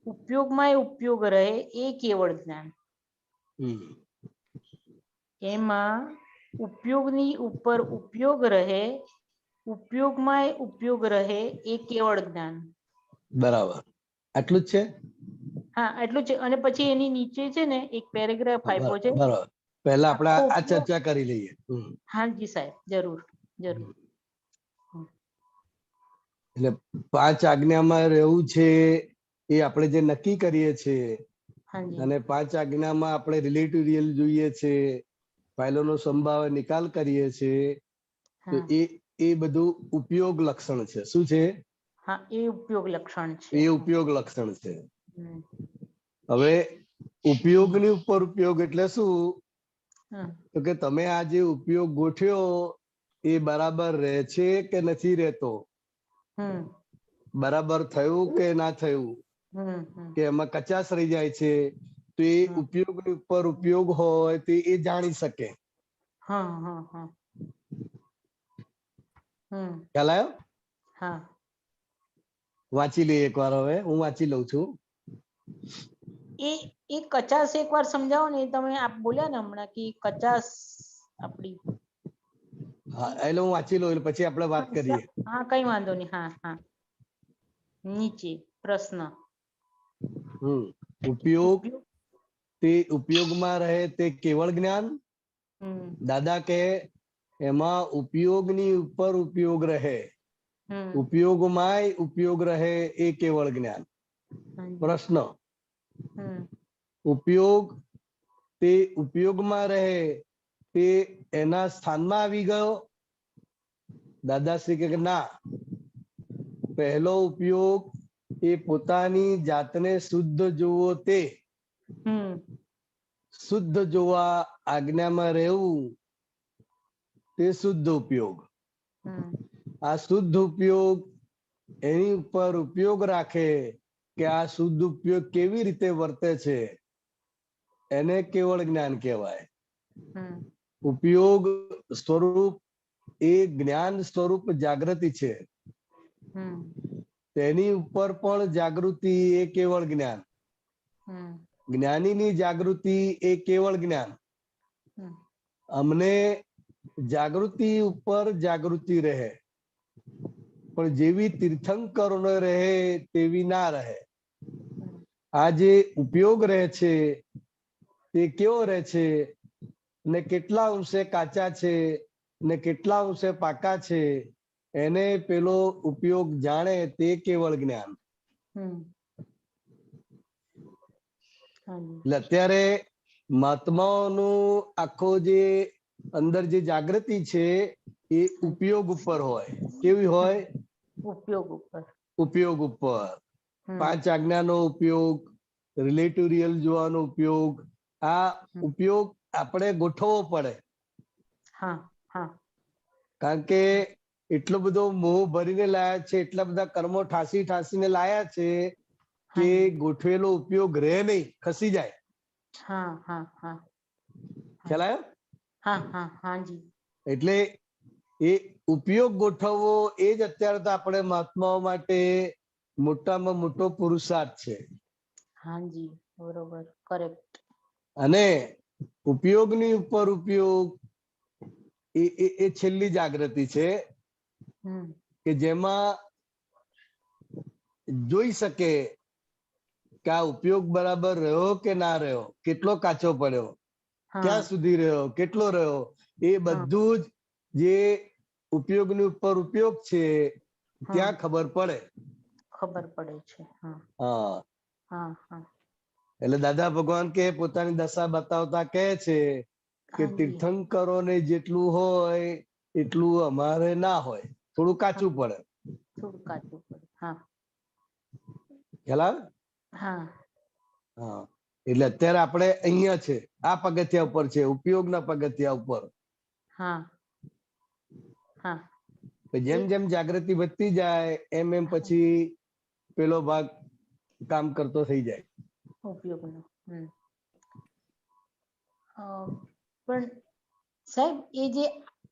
ઉપયોગમાં ઉપયોગ રહે એ કેવળ જ્ઞાન। એમાં ઉપયોગની ઉપર ઉપયોગ રહે, ઉપયોગમાં ઉપયોગ રહે એ કેવળ જ્ઞાન। બરાબર, આટલું જ છે? હા એટલું છે। અને પછી એની નીચે છે ને એક પેરેગ્રાફ આપ્યો છે। બરાબર, પહેલા આપણે આ ચર્ચા કરી લઈએ। હા જી સાહેબ, જરૂર જરૂર। એટલે 5 આજ્ઞામાં રહેવું છે એ આપણે જે નક્કી કરીએ છીએ, અને 5 આજ્ઞામાં આપણે રિલેટિવ રિયલ જોઈએ છે, ફાઇલોનો સંભાવ્ય નિકાલ કરીએ છીએ, તો એ બધું ઉપયોગ લક્ષણ છે. શું છે? હા, એ ઉપયોગ લક્ષણ છે. એ ઉપયોગ લક્ષણ છે. હમ. હવે ઉપયોગની ઉપર ઉપયોગ એટલે શું? હમ. તો કે તમે આ જે ઉપયોગ ગોઠવ્યો એ બરાબર રહે છે કે નથી રહેતો, હમ. બરાબર થયું કે ના થયું, હમ. હમ. કે એમાં કચાશ રહી જાય છે, તો એ હમ. ઉપયોગની ઉપર ઉપયોગ હોય તે એ જાણી શકે. હા હા હા. હમ. ખ્યાલ આવ્યો? હા. વાંચી લઈએ એકવાર. હવે હું વાંચી લઉં છું. એ કચાસ એકવાર સમજાવો ને. તમે આપ બોલ્યા ને હમણાં કે કચાસ આપડી. હા, એટલે હું વાંચી લઉં એટલે પછી આપણે વાત કરીએ. હા, કઈ વાંધો નહીં. હા હા. નીચે પ્રશ્ન. ઉપયોગ તે ઉપયોગમાં રહે તે કેવળ જ્ઞાન. હમ. દાદા કે એમાં ઉપયોગની ઉપર ઉપયોગ રહે, હમ. ઉપયોગમાંય ઉપયોગ રહે એ કેવળ જ્ઞાન. પ્રશ્ન. હમ. ઉપયોગ તે ઉપયોગમાં રહે તે એના સ્થાનમાં આવી ગયો. દાદાશ્રી કે ના, પહેલો ઉપયોગ એ પોતાની જાતને શુદ્ધ જોવો તે. શુદ્ધ જોવા આજ્ઞામાં રહેવું તે શુદ્ધ ઉપયોગ. આ શુદ્ધ ઉપયોગ એની ઉપર ઉપયોગ રાખે કે આ શુદ્ધ ઉપયોગ કેવી રીતે વર્તે છે, એને કેવળ જ્ઞાન કહેવાય. ઉપયોગ સ્વરૂપ એ જ્ઞાન સ્વરૂપ જાગૃતિ છે. તેની ઉપર પણ જાગૃતિ એ કેવળ જ્ઞાન. જ્ઞાનીની જાગૃતિ એ કેવળ જ્ઞાન. અમને જાગૃતિ ઉપર જાગૃતિ રહે, પણ જેવી તીર્થંકરોને રહે તેવી ના રહે. આ જે ઉપયોગ રહે છે તે કેવો રહે છે, ને કેટલા અંશે કાચા છે ને કેટલા અંશે પાકા છે, એને પેલો ઉપયોગ જાણે તે કેવળ જ્ઞાન. એટલે અત્યારે મહાત્માઓનું આખો જે અંદર જે જાગૃતિ છે એ ઉપયોગ ઉપર હોય. કેવી હોય? ઉપયોગ ઉપર. ઉપયોગ ઉપર. પાંચ આજ્ઞાનો ઉપયોગ, રિલેટિવ રિયલ જોવાનો ઉપયોગ, આ ઉપયોગ આપણે ગોઠવવો પડે. હા હા. કારણ કે એટલો બધો મોહ ભરીને લાયા છે, એટલા બધા કર્મો ઠાસી ઠાસીને લાયા છે કે ગોઠવેલો ઉપયોગ રહે નહીં, ખસી જાય. હા હા હા. ખ્યાલ આવ્યો? હા હા હાજી. એટલે એ ઉપયોગ ગોઠવવો એ જ અત્યારે તો આપણે મહાત્માઓ માટે મોટામાં મોટો પુરુષાર્થ છે. હાજી બરોબર, કરેક્ટ. અને ઉપયોગની ઉપર ઉપયોગ એ છેલ્લી જાગૃતિ છે કે જેમાં જોઈ શકે કે આ ઉપયોગ બરાબર રહ્યો કે ના રહ્યો, કેટલો કાચો પડ્યો, ક્યાં સુધી રહ્યો, કેટલો રહ્યો, એ બધું જ જે ઉપયોગની ઉપર ઉપયોગ છે ત્યાં ખબર પડે. ખબર પડે છે. હા હા હા. એટલે દાદા ભગવાન કે પોતાની દશા બતાવતા કહે છે કે તીર્થંકરોને જેટલું હોય એટલું અમારે ના હોય, થોડું કાચું પડે. થોડું કાચું પડે. હા. ખ્યાલ આવે? હા. હા. એટલે અત્યારે આપણે અહીંયા છે, આ પગથિયા ઉપર છે, ઉપયોગના પગથિયા ઉપર. હા હા. જેમ જેમ જાગૃતિ વધતી જાય એમ એમ પછી પેલો ભાગ કામ કરતો થઈ જાય. ઉપયોગનો. પણ સાહેબ એ જે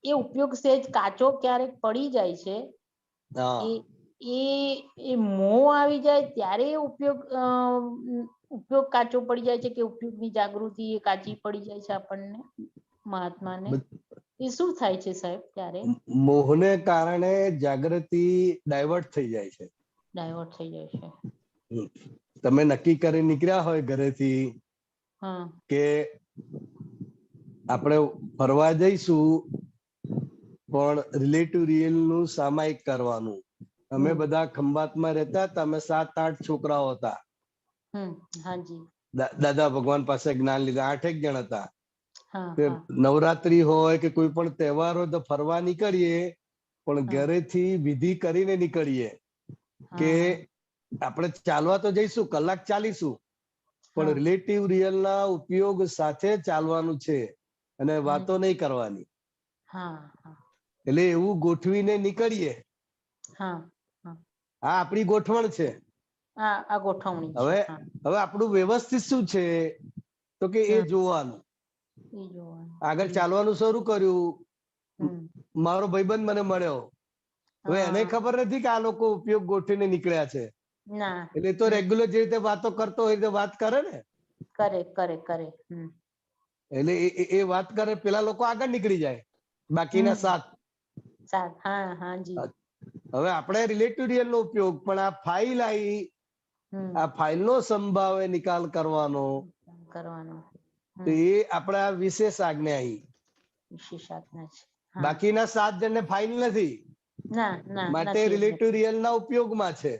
એ ઉપયોગ સહેજ કાચો ક્યારેક પડી જાય છે, એ મોહ આવી જાય ત્યારે ઉપયોગ ઉપયોગ કાચો પડી જાય છે કે ઉપયોગની જાગૃતિ એ કાચી પડી જાય છે આપણને, મહાત્માને? એ શું થાય છે સાહેબ ત્યારે? મોહને કારણે જાગૃતિ ડાયવર્ટ થઈ જાય છે. ડાયવર્ટ થઈ જાય છે. તમે નક્કી કરી નીકળ્યા હોય ઘરેથી કે આપણે ફરવા જઈશું પણ રિલેટિવ રિયલ નું સામાયિક કરવાનું. અમે બધા ખંભાતમાં રહેતા હતા, અમે 7-8 છોકરાઓ હતા. હાજી. દાદા ભગવાન પાસે જ્ઞાન લીધા 8 જણ હતા. નવરાત્રી હોય કે કોઈ પણ તહેવાર હોય તો ફરવા નીકળીએ પણ હા. ઘરેથી વિધિ કરીને નીકળીએ કે આપણે ચાલવા તો જઈશું, કલાક ચાલીશું, પણ હા. રિલેટિવ રિયલ ના ઉપયોગ સાથે ચાલવાનું છે અને વાતો નહીં કરવાની. હા હા એટલે એવું ગોઠવીને નીકળીએ. હા હા આ આપણી ગોઠવણ છે. આ ગોઠવણી છે. હવે હા હવે આપણું વ્યવસ્થિત શું છે તો કે એ હમ. જોવાનું. એ જોવાનું. આગળ હમ. ચાલવાનું શરૂ કર્યું, હમ. મારો ભાઈબંધ મને મળ્યો, હવે એને હા. ખબર નથી કે આ લોકો ઉપયોગ ગોઠવીને નીકળ્યા છે. ના. એટલે તો હમ. રેગ્યુલર જે રીતે વાતો કરતો હોય રીતે વાત કરે ને. કરે કરે કરે. હમ. એટલે એ વાત કરે, પેલા લોકો આગળ નીકળી જાય, બાકીના હમ. 7. હા હા જી. હવે આપણે રિલેટિવ રિયલ નો ઉપયોગ, પણ આ ફાઇલ આવી, હમ. આ ફાઇલ નો સંભાવે નિકાલ કરવાનો, કરવાનો. તો હમ. એ આપણા વિશેષ આજ્ઞા આવી. વિશેષ આજ્ઞા છે. હા. બાકીના 7 જણને ફાઇલ નથી, ના ના માટે નથી રિલેટિવ રિયલ ના ઉપયોગમાં છે.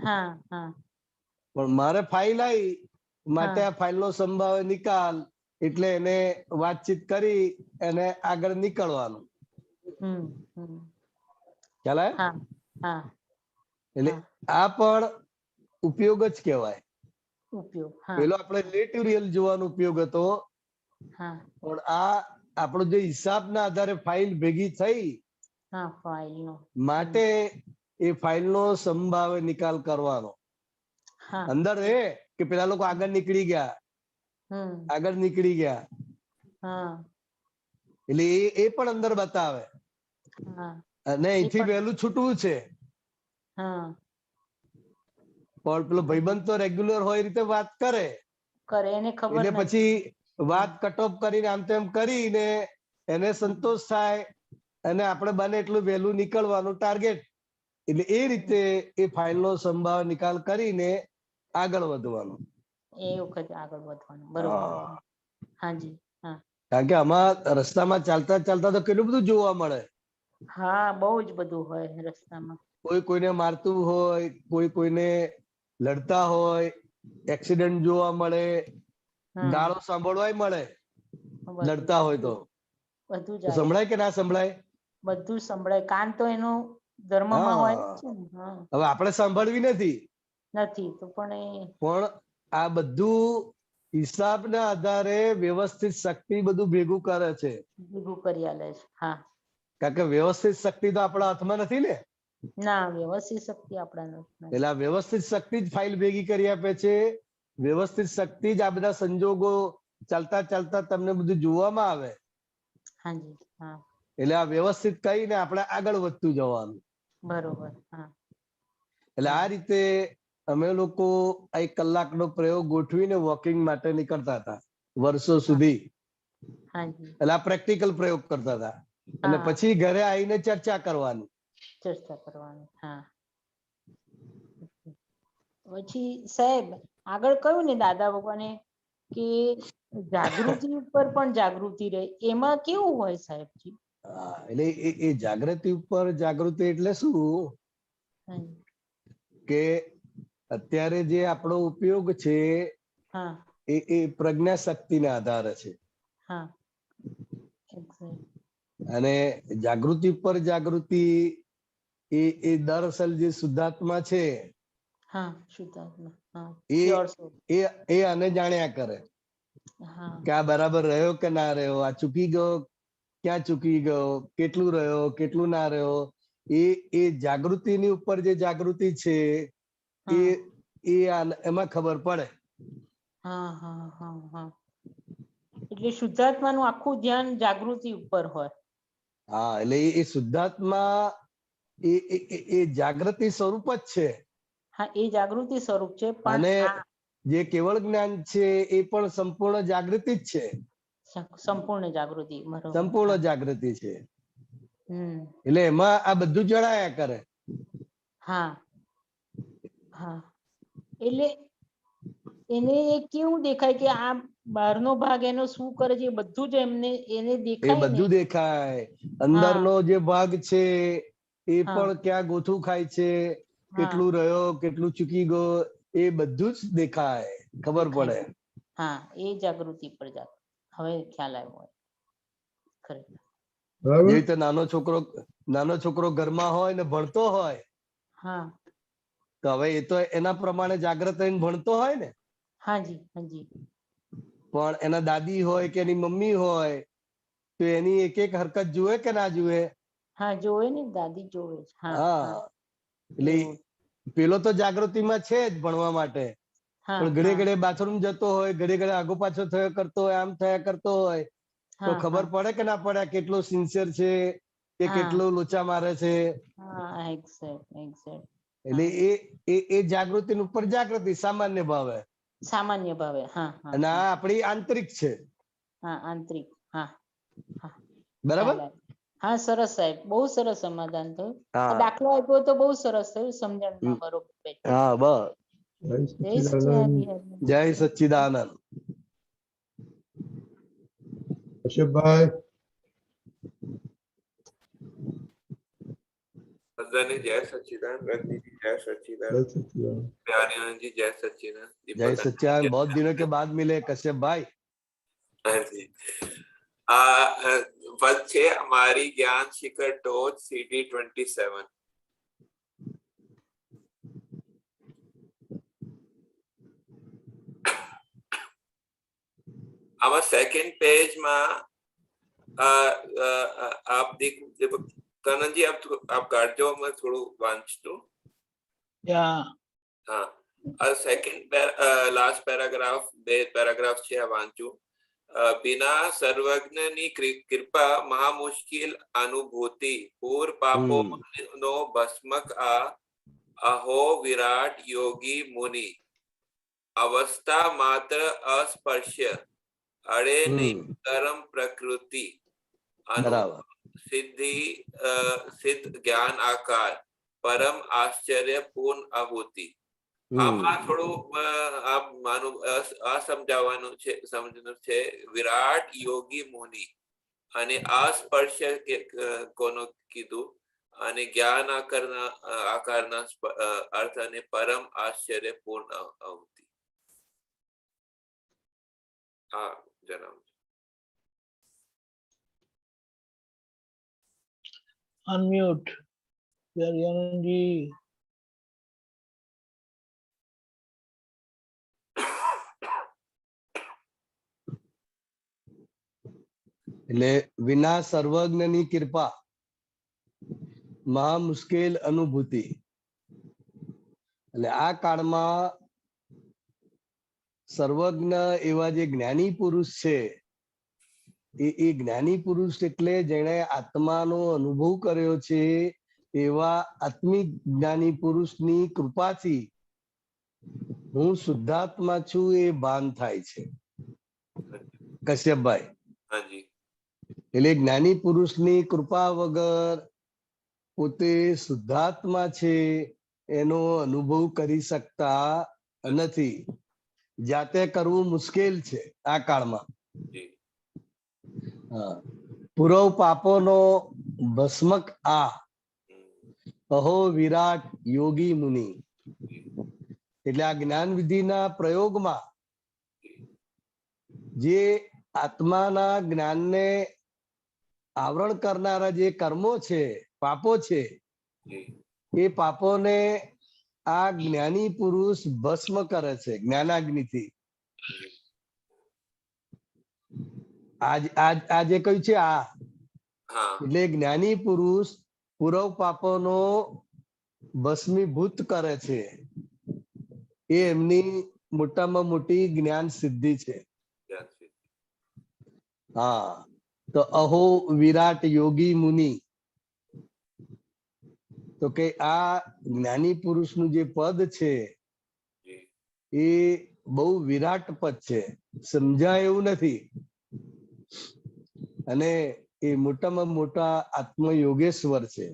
હા હા પણ મારે ફાઇલ આવી, માટે હા. આ ફાઇલ નો સંભાવે નિકાલ, એટલે એને વાતચીત કરી એને આગળ નીકળવાનું. હમ હમ ખ્યાલ આવે? હા હા એટલે હા આ પણ ઉપયોગ જ કહેવાય. ઉપયોગ. હા પેલો આપણે રિલેટિવ રિયલ જોવાનો ઉપયોગ હતો, હા પણ આ આપણો જે હિસાબના આધારે ફાઇલ ભેગી થઈ, હા ફાઇલ નો. માટે એ ફાઇલ નો સંભાવે નિકાલ કરવાનો. હા અંદર એ કે પેલા લોકો આગળ નીકળી ગયા, હમ આગળ નીકળી ગયા, હા એટલે એ પણ અંદર બતાવે. હા અને એ અહીંથી પણ. વહેલું છૂટવું છે. હા પણ પેલો ભાઈબંધ તો રેગ્યુલર હોય એ રીતે વાત કરે, કરે એને ખબર એટલે નથી. પછી વાત હમ. કટ ઓફ કરીને આમ તેમ કરીને એને હમ. સંતોષ થાય, અને આપણે બને એટલું વહેલું નીકળવાનું ટાર્ગેટ. એટલે એ રીતે એ ફાઇલ નો સંભાવ નિકાલ કરીને આગળ વધવાનું. એ વખતે આગળ વધવાનું. બરોબર. હા. હાજી. હા કારણ કે આમાં રસ્તામાં ચાલતા ચાલતા તો કેટલું બધું જોવા મળે. હા બહુ જ બધું હોય રસ્તામાં. કોઈ કોઈને મારતું હોય, કોઈ કોઈને લડતા હોય, એક્સિડન્ટ જોવા મળે, હા ગાળો સાંભળવાય મળે, બધું લડતા હોય તો. બધું બધું જ આવે. સંભળાય કે ના સંભળાય? બધું જ સંભળાય. કાન તો એનું ધર્મમાં હોય જ હા. છે ને. હા હવે આપણે સાંભળવી નથી, નથી તો પણ એ પણ આ બધું હિસાબના આધારે વ્યવસ્થિત શક્તિ બધું ભેગું કરે છે. ભેગું કરી આલે છે. હા કારણ કે વ્યવસ્થિત શક્તિ તો આપણા હાથમાં નથી ને. ના વ્યવસ્થિત શક્તિ આપણા એટલે આ વ્યવસ્થિત શક્તિ જ ફાઇલ ભેગી કરી આપે છે. વ્યવસ્થિત શક્તિ જ આ બધા સંજોગો ચાલતા ચાલતા તમને બધું જોવામાં આવે. હાજી. હા એટલે આ વ્યવસ્થિત કહીને આપણે આગળ વધતું જવાનું. બરોબર. હા એટલે હા આ રીતે અમે લોકો 1 કલાકનો પ્રયોગ ગોઠવીને વોકિંગ માટે નીકળતા હતા વર્ષો હા સુધી. હાજી. એટલે આ પ્રેક્ટિકલ પ્રયોગ કરતા હતા, અને હા પછી ઘરે આવીને ચર્ચા કરવાની. ચર્ચા કરવાની. હા પછી સાહેબ આગળ કયું ને દાદા ભગવાને કે જાગૃતિ ઉપર પણ જાગૃતિ રહે, એમાં કેવું હોય સાહેબજી? હા એટલે એ જાગૃતિ ઉપર જાગૃતિ એટલે શું હમ કે અત્યારે જે આપણો ઉપયોગ છે હા એ પ્રજ્ઞા શક્તિના આધારે છે. હા એક્ઝેક્ટ. અને જાગૃતિ પર જાગૃતિ એ દરઅસલ જે શુદ્ધાત્મા છે હા શુદ્ધાત્મા. હા એ પ્યોર સોલ. એ આને જાણ્યા કરે હા કે આ બરાબર રહ્યો કે ના રહ્યો, આ ચૂકી ગયો, ક્યાં ચૂકી ગયો, કેટલું રહ્યો, કેટલું ના રહ્યો. એ જાગૃતિની ઉપર જે જાગૃતિ છે એ હા એમાં ખબર પડે. હા હા હા હા એટલે શુદ્ધાત્માનું આખું ધ્યાન જાગૃતિ ઉપર હોય. હા એટલે એ શુદ્ધાત્મા એ જાગૃતિ સ્વરૂપ જ છે. હા એ જાગૃતિ સ્વરૂપ છે, પણ અને આ જે કેવળ જ્ઞાન છે એ પણ સંપૂર્ણ જાગૃતિ જ છે. સંપૂર્ણ જાગૃતિ. બરોબર. હા સંપૂર્ણ જાગૃતિ છે. હમ એટલે એમાં આ બધું જણાયા કરે. હા હા એટલે એને કેવું દેખાય કે આ બહારનો ભાગ એનો શું કરે છે એ બધું જ એને એ દેખાય ને. બધું દેખાય. હા અંદરનો જે ભાગ છે એ હા પણ ક્યાં ગોથું ખાય છે, હા કેટલું રહ્યો, કેટલું ચૂકી ગયો, એ બધું જ દેખાય, ખબર દેખાય. પડે. હા એ જાગૃતિ પર હવે ખ્યાલ આવ્યો. ખરેખર. જે બરાબર. રીતે નાનો છોકરો નાનો છોકરો ઘરમાં હોય ને ભણતો હોય હા તો હવે એ તો એના પ્રમાણે જાગ્રત રહીને ભણતો હોય ને, હાજી હાજી પણ એના દાદી હોય કે એની મમ્મી હોય તો એની એક એક હરકત જુએ કે ના જુએ? હા જોવે ને, દાદી જોવે છે. હા હા એટલે પેલો તો જાગૃતિમાં છે જ ભણવા માટે, હા પણ ઘડે હા ઘડે બાથરૂમ જતો હોય, ઘડે ઘડે આગો પાછો થયો કરતો હોય, આમ થયા કરતો હોય તો હા ખબર પડે કે ના પડે કેટલો સિન્સિયર છે કે હા કેટલો લોચા મારે છે. હા એક્ઝેક્ટ એક્ઝેક્ટ એટલે એ જાગૃતિ ઉપર જાગૃતિ સામાન્ય ભાવે, સામાન્ય ભાવે. હા હા અને આ આપણી આંતરિક છે. હા આંતરિક. હા હા બરાબર. ખ્યાલ આવ્યો. હા સરસ સાહેબ, બહુ સરસ સમાધાન થયું. આ હા દાખલો આપ્યો તો બહુ સરસ થયું, સમજણમાં બરોબર બેઠું. હા બસ. જય સચ્ચિદાનંદ. જય સચ્ચિદાનંદ. કશ્યપભાઈ, બધાને જય સच्चिदानंद, रजनीजी जय सच्चिदानंद, જય સચ્ચિદાનંદ. प्यारे आनंद जी जय सच्चिदानंद, जय दीपक सच्चिदानंद, बहुत दिनों के बाद मिले कश्यप भाई. हाँ जी। वच्चे हमारी ज्ञान शिखर टोच CD27 आमा सेकंड पेज में आप देख कनन जी आप काट जो, मैं थोड़ा वांच दूं. हाँ सेकंड लास्ट पैराग्राफ બે પેરાગ્રાફ છે આ વાંચું. बिना सर्वज्ञनी कृपा महामुश्किल अनुभूति पूर्व पापों नो भस्मक अहो विराट योगी मुनि अवस्था मात्र अस्पर्श्य अड़े नहीं कर्म प्रकृति सिद्धि सिद्ध ज्ञान आकार परम आश्चर्य पूर्ण अभूति. આમાં થોડું આપ માનું અસમજાવવાનું છે, સમજવાનું છે. વિરાટ યોગી મુનિ અને અસ્પર્શ્ય કોનો કીધું અને જ્ઞાન આકારના અર્થ અને પરમ આશ્ચર્ય પૂર્ણ અવતિ. હા જણાવ. અનમ્યુટ પ્યારી એટલે વિના સર્વજ્ઞની કૃપા મહા મુશ્કેલ અનુભૂતિ. એટલે આ કાળમાં સર્વજ્ઞ એવા જે જ્ઞાની પુરુષ છે એ જ્ઞાની પુરુષ એટલે જેણે આત્માનો અનુભવ કર્યો છે એવા આત્મિક જ્ઞાની પુરુષની કૃપાથી હું શુદ્ધાત્મા છું એ ભાન થાય છે. કશ્યપભાઈ, એટલે જ્ઞાની પુરુષની કૃપા વગર પોતે શુદ્ધાત્મા છે એનો અનુભવ કરી શકતા નથી. જાતે કરવું મુશ્કેલ છે આ કાળમાં. પૂર્વ પાપોનો ભસ્મક અહો વિરાટ યોગી મુનિ. એટલે આ જ્ઞાન વિધિના પ્રયોગમાં જે આત્માના જ્ઞાનને આવરણ કરનારા જે કર્મો છે, પાપો છે, એ પાપોને આ જ્ઞાની પુરુષ ભસ્મ કરે છે જ્ઞાનાગ્નિથી. આજે કહ્યું છે આ, એટલે જ્ઞાની પુરુષ પૂર્વ પાપોનો ભસ્મીભૂત કરે છે. એ એમની મોટામાં મોટી જ્ઞાન સિદ્ધિ છે. હા, તો અહો વિરાટ યોગી મુનિ, તો કે આ જ્ઞાની પુરુષનું જે પદ છે એ બહુ વિરાટ પદ છે, સમજાય એવું નથી. અને એ મોટામાં મોટા આત્મયોગેશ્વર છે.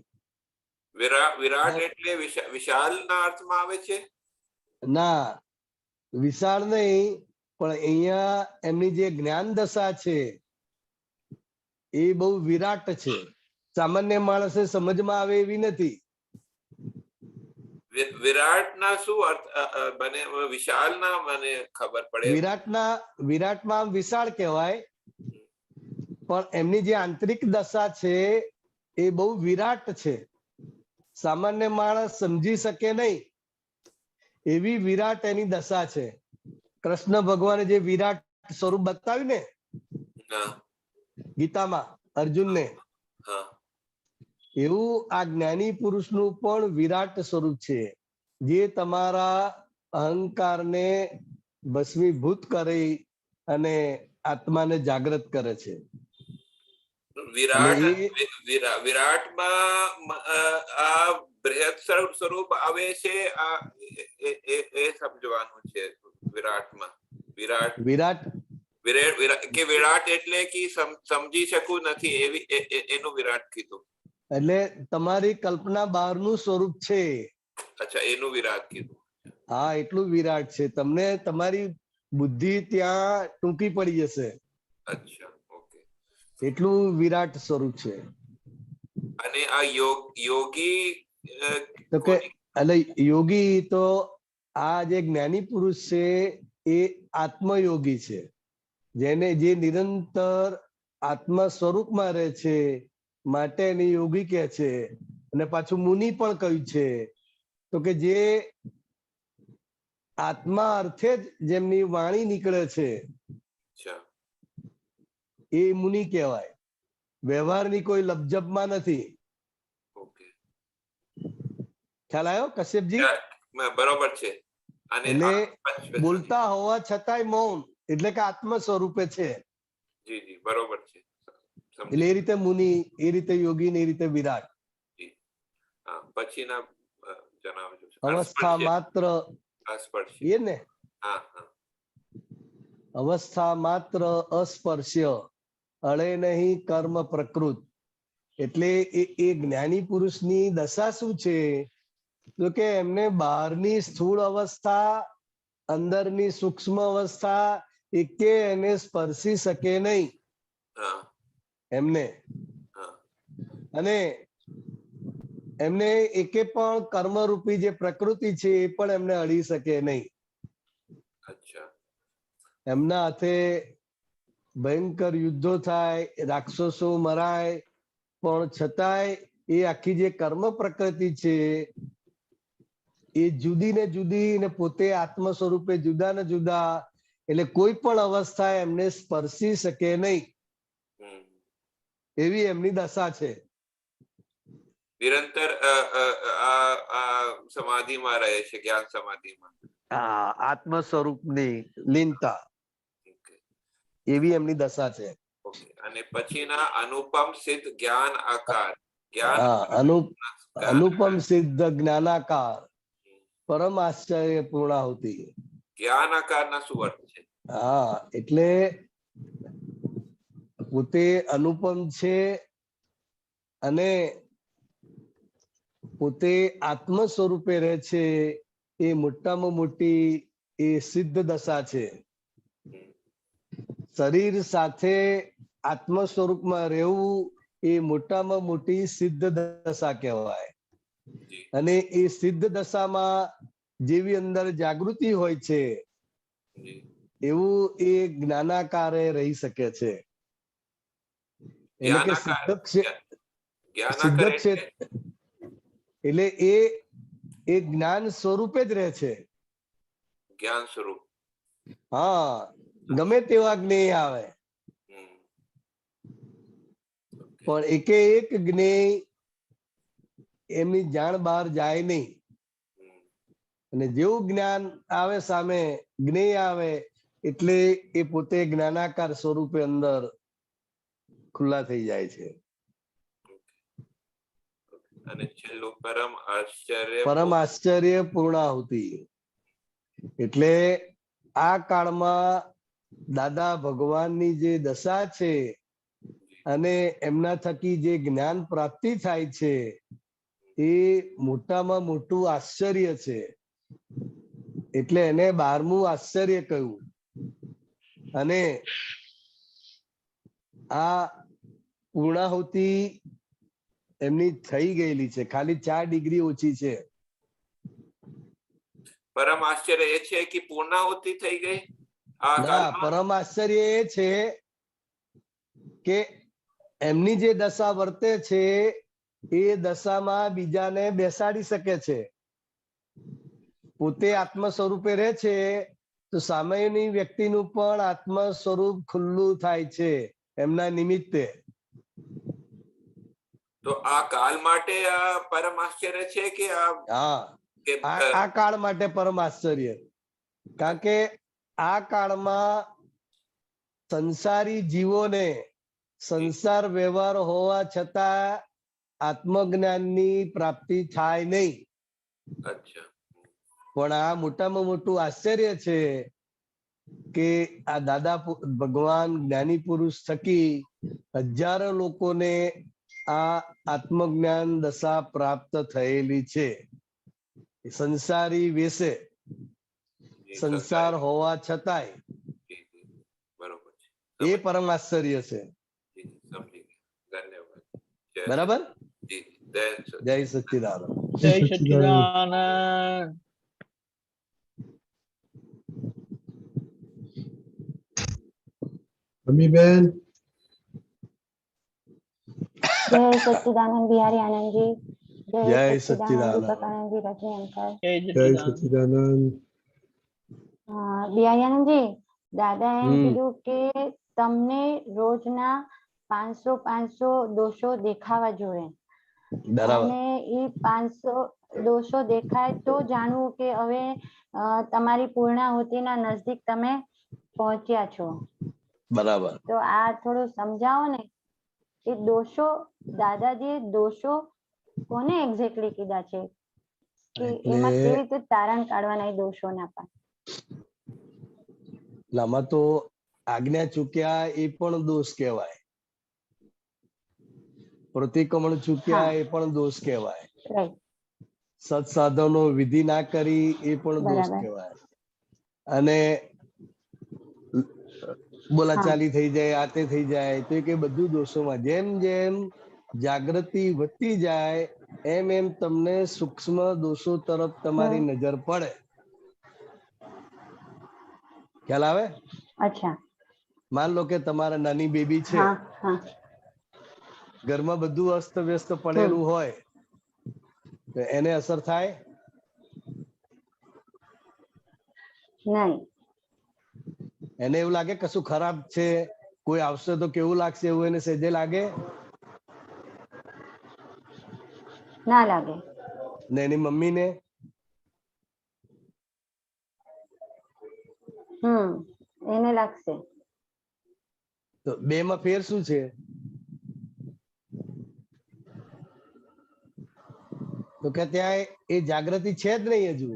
વિરાટ એટલે વિશાલ ના અર્થમાં આવે છે? ના, વિશાળ નહીં, પણ અહીંયા એમની જે જ્ઞાન દશા છે એ બહુ વિરાટ છે. સામાન્ય માણસે સમજમાં આવે એવી નથી. વિરાટ ના શું અર્થ બને? વિશાલ ના મને ખબર પડે. વિરાટમાં વિશાળ કહેવાય, પણ એમની જે આંતરિક દશા છે એ બહુ વિરાટ છે, સામાન્ય માણસ સમજી શકે નહીં એવી વિરાટ એની દશા છે. કૃષ્ણ ભગવાને જે વિરાટ સ્વરૂપ બતાવ્યું ને ગીતામાં અર્જુનને, એવું આ જ્ઞાની પુરુષનું પણ વિરાટ સ્વરૂપ છે, જે તમારા અહંકારને ભસ્મીભૂત કરી અને આત્માને જાગૃત કરે છે. વિરાટમાં આ બૃહદ સ્વરૂપ આવે છે, આ એ સમજવાનું છે. વિરાટમાં વિરાટ કે વિરાટ એટલે કે સમજી શકું નથી એવી એનું વિરાટ કીધું. એટલે તમારી કલ્પના બહારનું સ્વરૂપ છે. અચ્છા, એનું વિરાટ કીધું. હા, એટલું વિરાટ છે. તમને તમારી બુદ્ધિ ત્યાં ટૂંકી પડી જશે. અચ્છા, ઓકે. એટલું વિરાટ સ્વરૂપ છે. અને આ યોગી તો કે એટલે યોગી તો આ જે જ્ઞાની પુરુષ છે એ આત્મયોગી છે, જેને જે નિરંતર આત્મ સ્વરૂપમાં રહે છે, માટે એને યોગી કહે છે. અને પાછું મુનિ પણ કહ્યું છે, તો કે જે આત્મા અર્થે જ જેમની વાણી નીકળે છે એ મુનિ કહેવાય. વ્યવહારની કોઈ લપજપમાં નથી. ખ્યાલ આવ્યો કશ્યપજી? બરોબર છે. એટલે બોલતા હોવા છતાંય મૌન એટલે કે આત્મ સ્વરૂપે છે. જી જી, બરોબર છે. એટલે એ રીતે મુનિ, એ રીતે યોગી, એ રીતે વિરાટ. પછીના જણાવજો. અવસ્થા માત્ર એ ને, અવસ્થા માત્ર અસ્પર્શ્ય, અળે નહીં કર્મ પ્રકૃત. એટલે એ જ્ઞાની પુરુષની દશા શું છે? તો કે એમને બહારની સ્થૂળ અવસ્થા, અંદરની સૂક્ષ્મ અવસ્થા એકે એને સ્પર્શી શકે નહીં એમને. અને એમને એકે પણ કર્મરૂપી જે પ્રકૃતિ છે એ પણ એમને અડી શકે નહીં. એમના હાથે ભયંકર યુદ્ધો થાય, રાક્ષસો મરાય, પણ છતાંય એ આખી જે કર્મ પ્રકૃતિ છે એ જુદી ને જુદી ને પોતે આત્મ સ્વરૂપે જુદા ને જુદા, એટલે કોઈ પણ અવસ્થા એમને સ્પર્શી શકે નહીં એવી એમની દશા છે. નિરંતર સમાધિમાં રહે છે, જ્ઞાન સમાધિમાં. આત્મ સ્વરૂપની લીનતા, એવી એમની દશા છે. અને પછીના અનુપમ સિદ્ધ જ્ઞાન આકાર, અનુપમ સિદ્ધ જ્ઞાનાકાર, પરમ આશ્ચર્ય પૂર્ણાહુતિ. જ્ઞાન આકાર ના શું અર્થ છે? હા, એટલે પોતે અનુપમ છે અને પોતે આત્મ સ્વરૂપે રહે છે, એ મોટામાં મોટી એ સિદ્ધ દશા છે. શરીર સાથે આત્મ સ્વરૂપમાં રહેવું એ મોટામાં મોટી સિદ્ધ દશા કહેવાય. અને એ સિદ્ધ દશામાં જેવી અંદર જાગૃતિ હોય છે એવું એ જ્ઞાનાકારે રહી શકે છે. એટલે કે સિદ્ધ ક્ષેત્ર એટલે એ જ્ઞાન સ્વરૂપે જ રહે છે. જ્ઞાન સ્વરૂપ. હા, ગમે તેવા જ્ઞેય આવે પણ એકે એક જ્ઞેય એમની જાણ બહાર જાય નહીં. અને જેવું જ્ઞાન આવે સામે, જ્ઞેય આવે એટલે એ પોતે જ્ઞાનાકાર સ્વરૂપે અંદર ખુલ્લા થઈ જાય છે. અને છેલ્લું પરમ આશ્ચર્ય, પરમ આશ્ચર્ય પૂર્ણાહુતિ. એટલે આ કાળમાં દાદા ભગવાનની જે દશા છે અને એમના થકી જે જ્ઞાન પ્રાપ્તિ થાય છે એ મોટામાં મોટું આશ્ચર્ય છે. એટલે એને 12મું આશ્ચર્ય કહ્યું. અને આ પૂર્ણાહુતિ એમની થઈ ગયેલી છે, ખાલી 4 ડિગ્રી ઓછી છે. પરમ આશ્ચર્ય એ છે કે પૂર્ણાહુતિ થઈ ગઈ. પરમ આશ્ચર્ય એ છે કે એમની જે દશા વર્તે છે એ દશામાં બીજાને બેસાડી શકે છે. પોતે આત્મ સ્વરૂપે રહે છે તો સામેની વ્યક્તિનું પણ આત્મ સ્વરૂપ ખુલ્લું થાય છે એમના નિમિત્તે. તો આ કાલ માટે આ પરમ આશ્ચર્ય છે કે આ કાળ માટે પરમ આશ્ચર્ય, કારણ કે આ કાળમાં સંસારી જીવોને સંસાર વ્યવહાર હોવા છતાં આત્મજ્ઞાનની પ્રાપ્તિ થાય નહીં. અચ્છા. પણ આ મોટામાં મોટું આશ્ચર્ય છે કે આ દાદા ભગવાન જ્ઞાની પુરુષ થકી હજારો લોકોને આ આત્મજ્ઞાન દશા પ્રાપ્ત થયેલી છે. સંસારી વેશે, સંસાર હોવા છતાંય. એ પરમ આશ્ચર્ય છે. બરાબર. જય સચ્ચિદાનંદ. જય સચ્ચિદાનંદ. અમીબેન. જય સચ્ચિદાનંદ બિહારી આનંદજી. જય સચ્ચિદાનંદ આનંદજી રજની અંકલ. જય સચ્ચિદાનંદ. બિહારી આનંદજી, દાદા એમ કીધું કે તમને રોજના 500 દોષો દેખાવા જોઈએ. અને એ 500 દોષો દેખાય તો જાણવું કે હવે તમારી પૂર્ણાહુતિના નજદીક તમે પહોંચ્યા છો. બરાબર. તો આ થોડું સમજાવો ને કે દોષો, દાદાજી દોષો કોને એક્ઝેક્ટલી કીધા છે કે એમાં કેવી રીતે તારણ કાઢવાના દોષોના પણ? આમાં તો આજ્ઞા ચૂક્યા એ પણ દોષ કહેવાય, પ્રતિક્રમણ ચૂક્યા એ પણ દોષ કહેવાય, સત્સાધનો વિધિ ના કરી એ પણ દોષ કહેવાય, અને બોલાચાલી થઈ જાય, આતે થઈ જાય તો કે બધું દોષોમાં. જેમ જેમ જાગૃતિ વધતી જાય એમ એમ તમને સૂક્ષ્મ દોષો તરફ તમારી નજર પડે. ખ્યાલ આવે? અચ્છા. માન લો કે તમારા નાની બેબી છે, ઘરમાં બધું અસ્ત વ્યસ્ત પડેલું હોય તો એને અસર થાય? નહીં. એને એવું લાગે કશું ખરાબ છે, કોઈ આવશે તો કેવું લાગશે એવું એને સહેજે લાગે? ના લાગે. ને એની મમ્મી ને? એને લાગશે. તો બે માં ફેર શું છે? તો કે ત્યાં એ જાગૃતિ છે જ નહીં હજુ.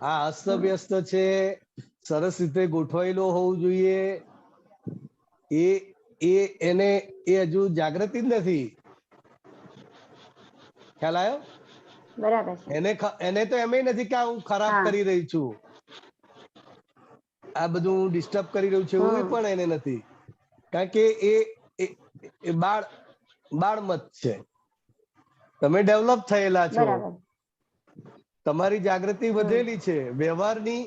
આ અસ્તવ્યસ્ત છે, સરસ રીતે ગોઠવાયેલો હોવું જોઈએ, એને એ હજુ જાગૃતિ જ નથી. ખ્યાલ આવ્યો? બરાબર. એને તો એમ નથી કે હું ખરાબ કરી રહી છું, આ બધું હું ડિસ્ટર્બ કરી રહ્યું છું એવું પણ એને નથી, કારણ કે એ બાળમત છે. તમે ડેવલપ થયેલા છો, તમારી જાગૃતિ વધેલી છે વ્યવહારની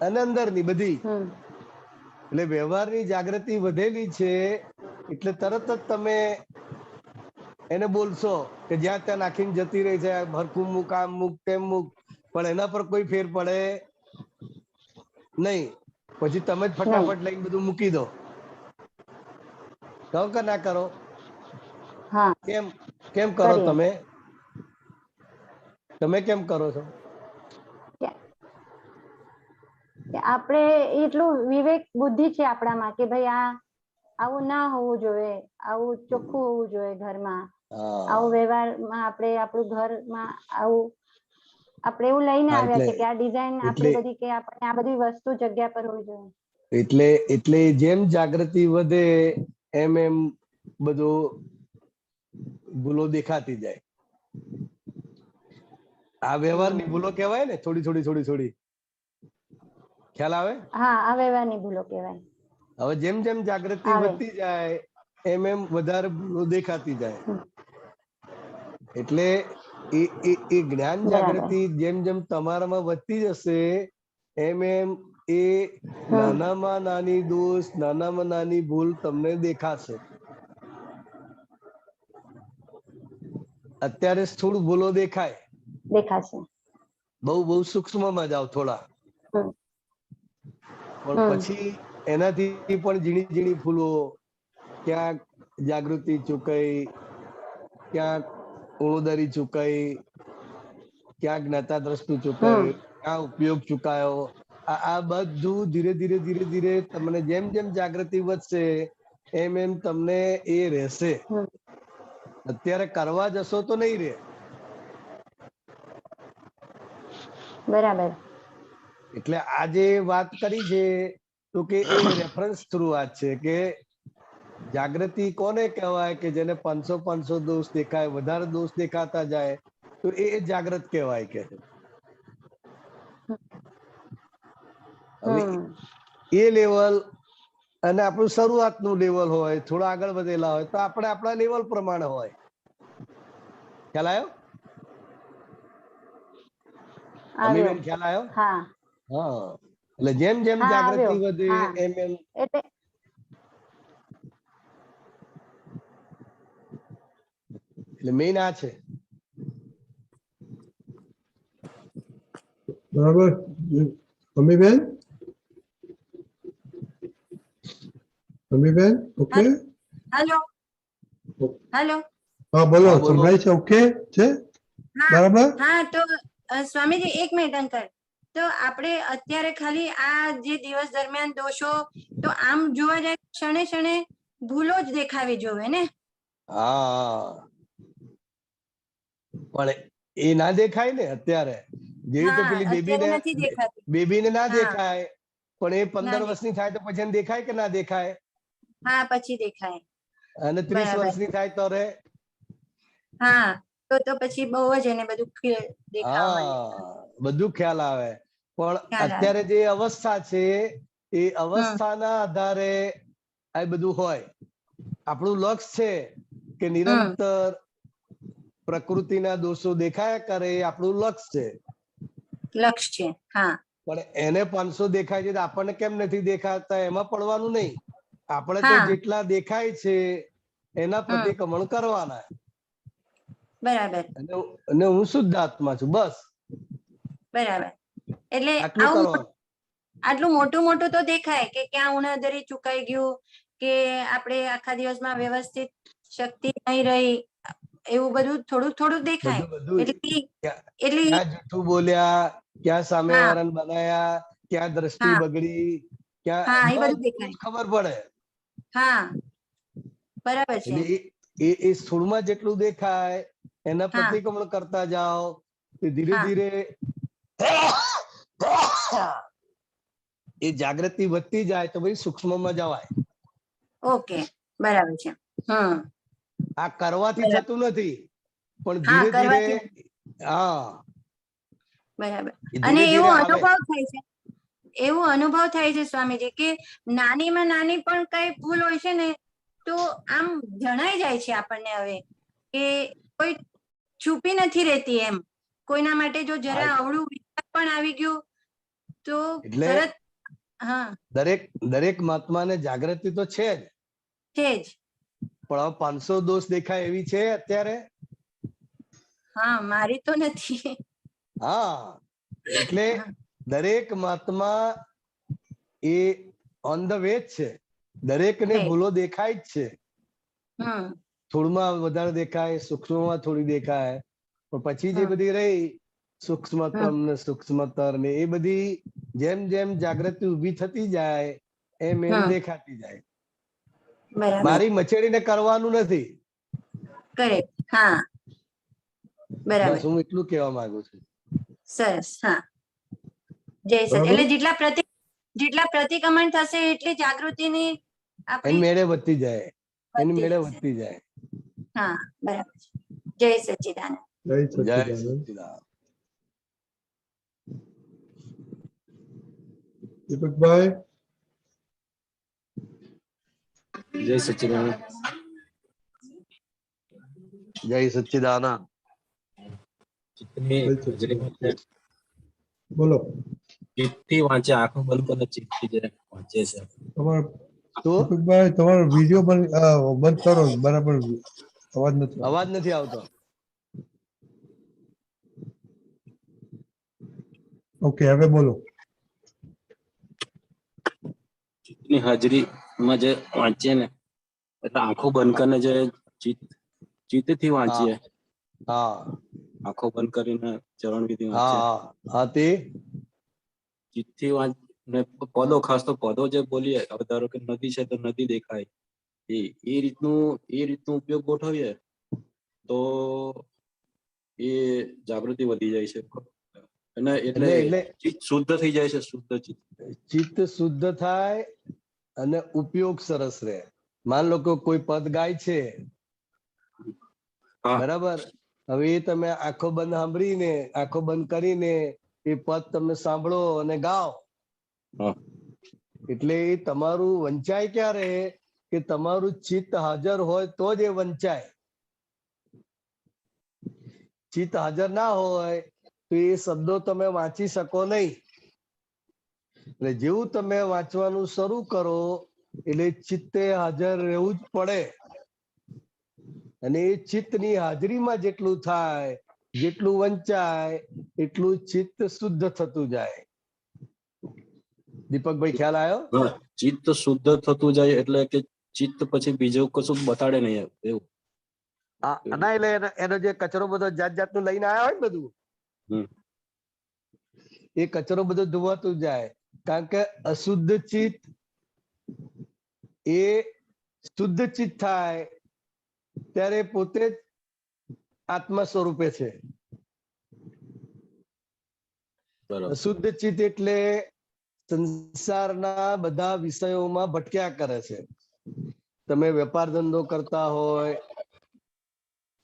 અને અંદરની બધી. એટલે વ્યવહારની જાગૃતિ વધેલી છે એટલે તરત જ તમે એને બોલશો કે જ્યાં ત્યાં નાખીને જતી રહી છે, હરખું મૂક, આમ મૂક, તેમ મૂક, પણ એના પર કોઈ ફેર પડે નહીં. પછી તમે જ ફટાફટ લઈને બધું મૂકી દો. કહો કે ના કરો? કેમ કરો તમે? તમે કેમ કરો છો? આપણે એટલું વિવેક બુદ્ધિ છે આપણામાં કે ભાઈ આવું ના હોવું જોઈએ, આવું ચોખ્ખું હોવું જોઈએ ઘરમાં, આવું વ્યવહારમાં આપણે આપણું ઘરમાં આવું આપણે એવું લઈને આવ્યા છે કે આ ડિઝાઇન આપણી બધી કે આપણે આ બધી વસ્તુ જગ્યા પર હોવી જોઈએ. એટલે જેમ જાગૃતિ વધે એમ એમ બધું ભૂલો દેખાતી જાય. આ વ્યવહારની ભૂલો કહેવાય ને, થોડી થોડી. ખ્યાલ આવે? હા, આ વ્યવહારની ભૂલો કહેવાય. હવે જેમ જેમ જાગૃતિ વધતી જાય એમ એમ વધારે ભૂલો દેખાતી જાય. એટલે એ જ્ઞાન જાગૃતિ જેમ જેમ તમારામાં વધતી જશે એમ એમ એ નાનામાં નાની દોષ, નાનામાં નાની ભૂલ તમને દેખાશે. અત્યારે સ્થૂળ ભૂલો દેખાય, બહુ સૂક્ષ્મમાં જાઓ થોડા, પણ પછી એનાથી પણ ઝીણી ઝીણી ભૂલો, ક્યાંક જાગૃતિ ચૂકાઈ, ક્યાંક ઉણુદરી ચૂકાઈ, ક્યાંક જ્ઞાતા દ્રષ્ટિ ચૂકાઈ, ક્યાં ઉપયોગ ચૂકાયો. આ બધું ધીરે ધીરે ધીરે ધીરે તમને જેમ જેમ જાગૃતિ વધશે એમ એમ તમને એ રહેશે. અત્યારે કરવા જશો તો નહીં રહે. બરાબર. એટલે આ જે વાત કરી છે તો કે એ રેફરન્સ થ્રુ વાત છે કે જાગૃતિ કોને કહેવાય કે જેને 500 દોષ દેખાય, વધારે દોષ દેખાતા જાય તો એ જાગૃત કહેવાય કે હવે એ લેવલ અને આપણું શરૂઆતનું લેવલ હોય, થોડા આગળ વધેલા હોય તો આપણે આપણા લેવલ પ્રમાણે હોય. ખ્યાલ આવ્યો? અમીબેન ખ્યાલ આવ્યો? હા. એટલે જેમ જેમ જાગૃતિ વધે એમ એમ એટલે મેઇન આ છે. બરાબર. Amiben, Amiben, okay. Hello hello. હા બોલો, સંભળાય છે? ઓકે છે, બરાબર. હા તો સ્વામીજી એક મિનિટ અંકલ, તો આપણે અત્યારે ખાલી આ જે દિવસ દરમિયાન દોષો તો આમ જોવા જાય ક્ષણે ક્ષણે ભૂલો જ દેખાવી જોવે ને? હા, પણ એ ના દેખાય ને અત્યારે. જેવી તો પેલી બેબીને ના દેખાય, પણ એ 15 વર્ષની થાય તો પછી એને દેખાય કે ના દેખાય? હા, પછી દેખાય. અને 30 વર્ષની થાય તો રે? હા, તો પછી બહુ જ એને બધું દેખાવા માંડે. બધું ખ્યાલ આવે. પણ અત્યારે જે અવસ્થા છે એ અવસ્થાના આધારે આ બધું હોય. આપણું લક્ષ્ય છે કે નિરંતર પ્રકૃતિના દોષો દેખાયા કરે, એ આપણું લક્ષ્ય છે. લક્ષ્ય છે, હા. પણ એને 500 દેખાય છે તો આપણને કેમ નથી દેખાતા એમાં પડવાનું નહીં. આપણે તો જેટલા દેખાય છે એના પ્રતિક્રમણ કરવાના. બરાબર. અને હું શુદ્ધ આત્મા છું, બસ. બરાબર. એટલે આટલું મોટું મોટું તો દેખાય કે ક્યાં ઉણેધરી ચુકાઈ ગયું, કે આપણે આખા દિવસમાં વ્યવસ્થિત શક્તિ નહીં રહી, એવું બધું થોડું થોડું દેખાય. એટલે ક્યાં જૂઠું બોલ્યા, ક્યાં સામેવાળાને બનાયા, ક્યાં દ્રષ્ટિ બગડી, ક્યાં બધું ખબર પડે. હા, બરાબર છે. એ સ્થૂળમાં જેટલું દેખાય એના પ્રતિક્રમણ કરતા જાઓ, ધીરે ધીરે એ જાગૃતિ વધતી જાય તો પછી સૂક્ષ્મમાં જવાય. ઓકે, બરાબર છે. આ કરવાથી થતું નથી, પણ ધીરે ધીરે. હા, બરાબર. અને એવો અનુભવ થાય છે, એવો અનુભવ થાય છે સ્વામીજી કે નાનીમાં નાની પણ કઈ ભૂલ હોય છે ને તો આમ જણાઈ જાય છે આપણને હવે કે કોઈ છુપી નથી રહેતી એમ. કોઈના માટે જો જરા અવળું વિચાર પણ આવી ગયું તો તરત. હા, દરેક મહાત્માને જાગૃતિ તો છે જ. છે જ. પણ હવે 500 દોષ દેખાય એવી છે અત્યારે? હા, મારી તો નથી. હા, એટલે દરેક મહાત્મા એ ઓન ધ વે જ છે. દરેકને ભૂલો દેખાય જ છે. થોડુંમાં વધારે દેખાય, સૂક્ષ્મમાં થોડી દેખાય, પણ પછી જે બધી રહી સૂક્ષ્મતમ ને સૂક્ષ્મતર ને એ બધી જેમ જેમ જાગૃતિ ઉભી થતી જાય એમ એમ દેખાતી જાય. મારી મચેડીને કરવાનું નથી. કરેક્ટ. હા, બરાબર. હું એટલું કહેવા માંગુ છું. સરસ. હા, જય સચ. એટલે જેટલા પ્રતિક્રમણ થશે એટલી જાગૃતિની એની મેળે વધતી જાય, એની મેળે વધતી જાય. હા, બરાબર. જય સચ્ચિદાનંદ. જય સચ્ચિદાનંદ. દીપકભાઈ. જય સચ્ચિદાનંદ. જય સચ્ચિદાનંદ. બોલો. ચિઠ્ઠી વાંચે, આંખો બંધ કરીને ચિઠ્ઠી જે વાંચે છે. તમારો વિડીયો બંધ કરો, બરાબર અવાજ નથી આવતો. ઓકે, હવે બોલો. ચિત્તની હાજરીમાં જે વાંચીએ ને, એટલે આંખો બંધ કરીને જે ચિત્તથી વાંચીએ. હા, આંખો બંધ કરીને ચરણ વિધિ હા, તે ચિત્તથી ને પદો, ખાસ તો પદો જે બોલીએ, હવે ધારો કે નદી છે તો નદી દેખાય, એ રીતનો ઉપયોગ ગોઠવીએ તો એ જાગૃતિ વધી જાય છે. અને એટલે ચિત્ત શુદ્ધ થઈ જાય છે. ચિત્ત શુદ્ધ થાય અને ઉપયોગ સરસ રહે. માન લો કે કોઈ પદ ગાય છે, બરાબર, હવે એ તમે આંખો બંધ સાંભળીને, આંખો બંધ કરીને એ પદ તમે સાંભળો અને ગાઓ, એટલે એ તમારું વંચાય ક્યારે કે તમારું ચિત્ત હાજર હોય તો જ એ વંચાય. ચિત્ત હાજર ના હોય તો એ શબ્દો તમે વાંચી શકો નહીં. એટલે જેવું તમે વાંચવાનું શરૂ કરો એટલે ચિત્તે હાજર રહેવું જ પડે. અને એ ચિત્તની હાજરીમાં જેટલું થાય, જેટલું વંચાય, એટલું ચિત્ત શુદ્ધ થતું જાય. દીપકભાઈ, ખ્યાલ આવ્યો? ચિત્ત શુદ્ધ થતું જાય એટલે કે ચિત્ત પછી બીજું કશું બતાડે નહીં એવું. ના, એટલે એનો જે કચરો બધો જાત જાતનું લઈને આવ્યા હોય ને બધું, એ કચરો બધો ધોવાતું જાય. કારણ કે અશુદ્ધ ચિત્ત એ શુદ્ધ ચિત્ત થાય ત્યારે પોતે જ આત્મા સ્વરૂપે છે. અશુદ્ધ ચિત્ત એટલે સંસારના બધા વિષયોમાં ભટક્યા કરે છે. તમે વેપાર ધંધો કરતા હોય,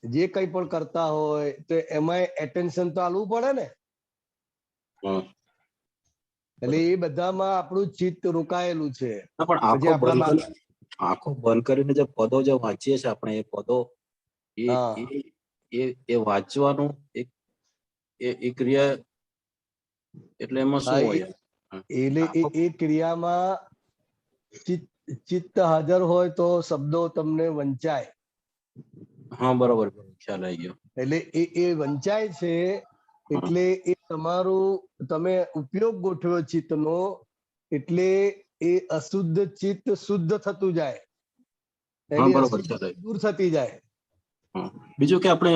જે કંઈ પણ કરતા હોય તો એમાં એટેન્શન તો આલવું પડે ને. એટલે એ બધામાં આપણું ચિત્ત રોકાયેલું છે. પણ આંખો બંધ કરીને જે પદો જે વાંચીએ છીએ આપણે, એ પદો એ વાંચવાનું એ ક્રિયા, એટલે એમાં શું હોય? એટલે એ ક્રિયામાં ચિત્ત હાજર હોય તો શબ્દો તમને વંચાય. હા, બરોબર, ખ્યાલ આવી ગયો. એટલે એ વંચાય છે એટલે એ તમારું તમે ઉપયોગ ગોઠવ્યો ચિત્તનો, એટલે એ અશુદ્ધ ચિત્ત શુદ્ધ થતું જાય, એની અશુદ્ધતા દૂર થતી જાય. બીજું કે આપણે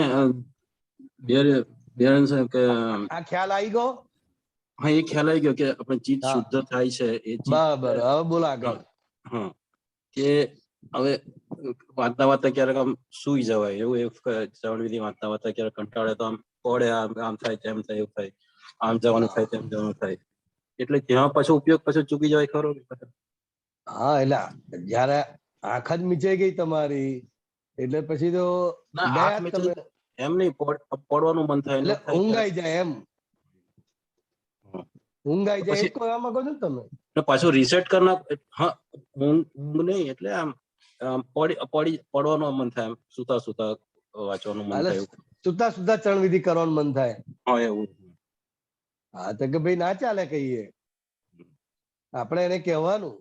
આ ખ્યાલ આવી ગયો? હા, એ ખ્યાલ આવી ગયો કે આપણે ચિત્ત શુદ્ધ થાય છે. એ બરાબર, હવે બોલો આગળ. હા, કે હવે વાંચતા વાંચતા ક્યારેક આમ સુઈ જવાય એવું, શ્રવણ વિધિ વાંચતા વાંચતા ક્યારેક કંટાળે તો આમ પડે, આમ થાય, તેમ થાય, એવું થાય, આમ જવાનું થાય, તેમ જવાનું થાય, એટલે ત્યાં પાછો ઉપયોગ પાછો ચૂકી જવાય ખરો? હા, એટલે જયારે આંખ જ મીચાઈ ગઈ તમારી એટલે પછી તો એમ નહીં, પડવાનું મન થાય, એટલે ઊંઘ આવી જાય. એમ ઊંઘ આવી જાય, કોઈ આમાં કહો છો ને તમે પાછું રીસેટ કરના. હા, ઊંઘ નહીં, એટલે આમ પડવાનું મન થાય, સુતા સુતા વાંચવાનું મન થાય, સુતા સુતા ચરણ વિધિ કરવાનું મન થાય. હા, એવું. હા, તો કે ભાઈ ના ચાલે કહીએ. આપણે એને કહેવાનું,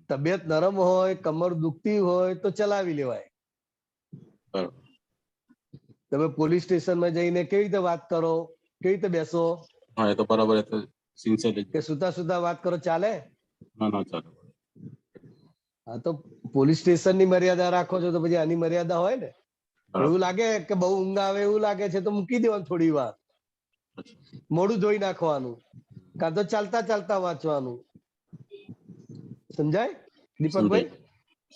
તબિયત નરમ હોય, કમર દુખતી હોય તો ચલાવી લેવાય. તમે પોલીસ સ્ટેશનમાં જઈને કેવી રીતે વાત કરો, કેવી રીતે બેસો? હા, એ તો બરાબર. કે સુતા સુતા વાત કરો, ચાલે? ના, ચાલે. હા, તો પોલીસ સ્ટેશન ની મર્યાદા રાખો છો તો પછી આની મર્યાદા હોય ને. એવું લાગે કે બહુ ઊંઘ આવે એવું લાગે છે તો મૂકી દેવાનું, થોડી વાર મોઢું ધોઈ નાખવાનું, કાં તો ચાલતા ચાલતા વાંચવાનું. સમજાય દીપકભાઈ?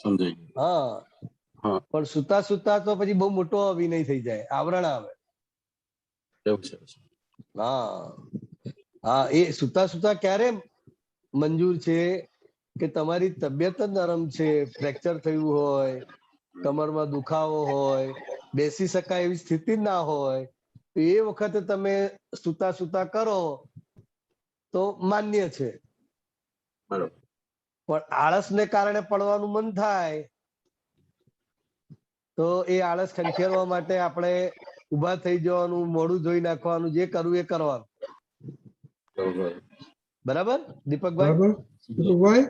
સમજાય. હા, પણ સુતા સુતા તો પછી બહુ મોટો અભિનય થઈ જાય, આવરણ આવે. હા, એ સુતા સુતા ક્યારે મંજૂર છે કે તમારી તબિયત જ નરમ છે, ફ્રેક્ચર થયું હોય, કમરમાં દુખાવો હોય, બેસી શકાય એવી સ્થિતિ ના હોય, તો એ વખતે તમે સુતા સુતા કરો તો માન્ય છે. પણ આળસને કારણે પડવાનું મન થાય તો એ આળસ ખંખેરવા માટે આપણે ઉભા થઈ જવાનું, મોઢું ધોઈ નાખવાનું, જે કરવું એ કરવાનું. બરાબર દીપકભાઈ? બરાબર દીપકભાઈ?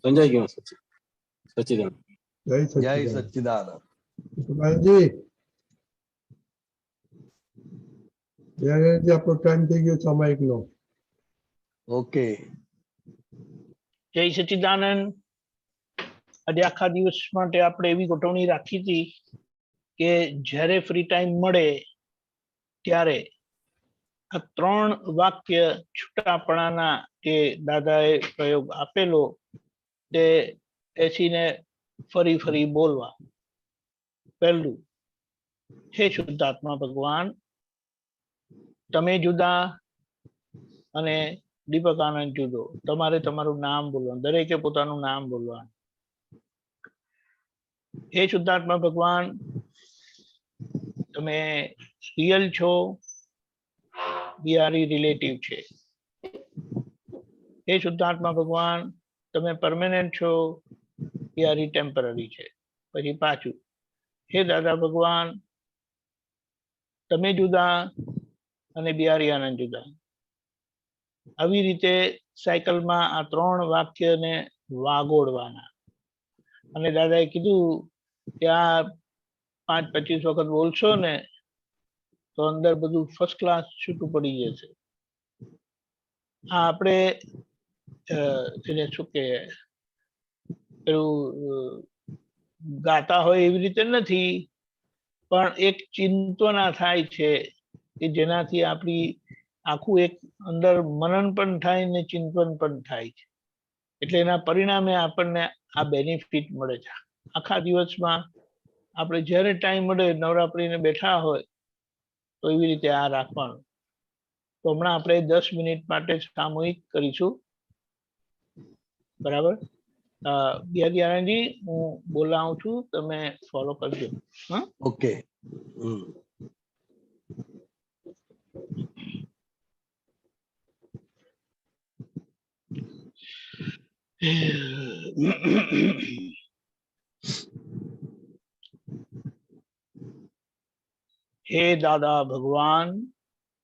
સમજાઈ ગયું સચ્ચિદાનંદ. જય જય સચ્ચિદાનંદ. સચ્ચિદાનંદ. દીપકભાઈજી આપણો ટાઈમ થઈ ગયો સામાયિકનો. ઓકે. જય સચ્ચિદાનંદ. આજે આખા દિવસ માટે આપણે એવી ગોઠવણી રાખી હતી કે જ્યારે ફ્રી ટાઈમ મળે ત્યારે આ 3 વાક્ય છૂટાપણાના જે દાદાએ પ્રયોગ આપેલો તે બેસીને ફરી ફરી બોલવા. પહેલું, હે શુદ્ધાત્મા ભગવાન, તમે જુદા અને દીપક આનંદ જુદો. તમારે તમારું નામ બોલવાનું, દરેકે પોતાનું નામ બોલવાનું. હે શુદ્ધાત્મા ભગવાન, તમે રિયલ છો, બિહારી રિલેટિવ છે. હે શુદ્ધાત્મા ભગવાન, તમે પરમેનન્ટ છો, બિહારી ટેમ્પરરી છે. પછી પાછું, હે દાદા ભગવાન, તમે જુદા અને બિહારી આનંદ જુદા. આવી રીતે સાયકલમાં આ 3 વાક્યને વાગોડવાના. અને દાદાએ કીધું કે આ 5-25 વખત બોલશો ને તો અંદર બધું ફર્સ્ટ ક્લાસ છૂટું પડી જશે. આ આપણે એને શું કે પેલું ગાતા હોય એવી રીતે નથી, પણ એક ચિંતના થાય છે કે જેનાથી આપણી આખું એક અંદર મનન પણ થાય ને ચિંતન પણ થાય છે. એટલે એના પરિણામે આપણને આ બેનિફિટ મળે છે. આખા દિવસમાં આપણે જ્યારે ટાઈમ મળે નવરાત્રીને બેઠા હોય તો એવી રીતે આ રાખવાનું. તો હમણાં આપણે 10 મિનિટ માટે સામૂહિક કરીશું. બરાબર? બિહારી આનંદજી, હું બોલાવું છું, તમે ફોલો કરજો. હા, ઓકે. હે દાદા ભગવાન,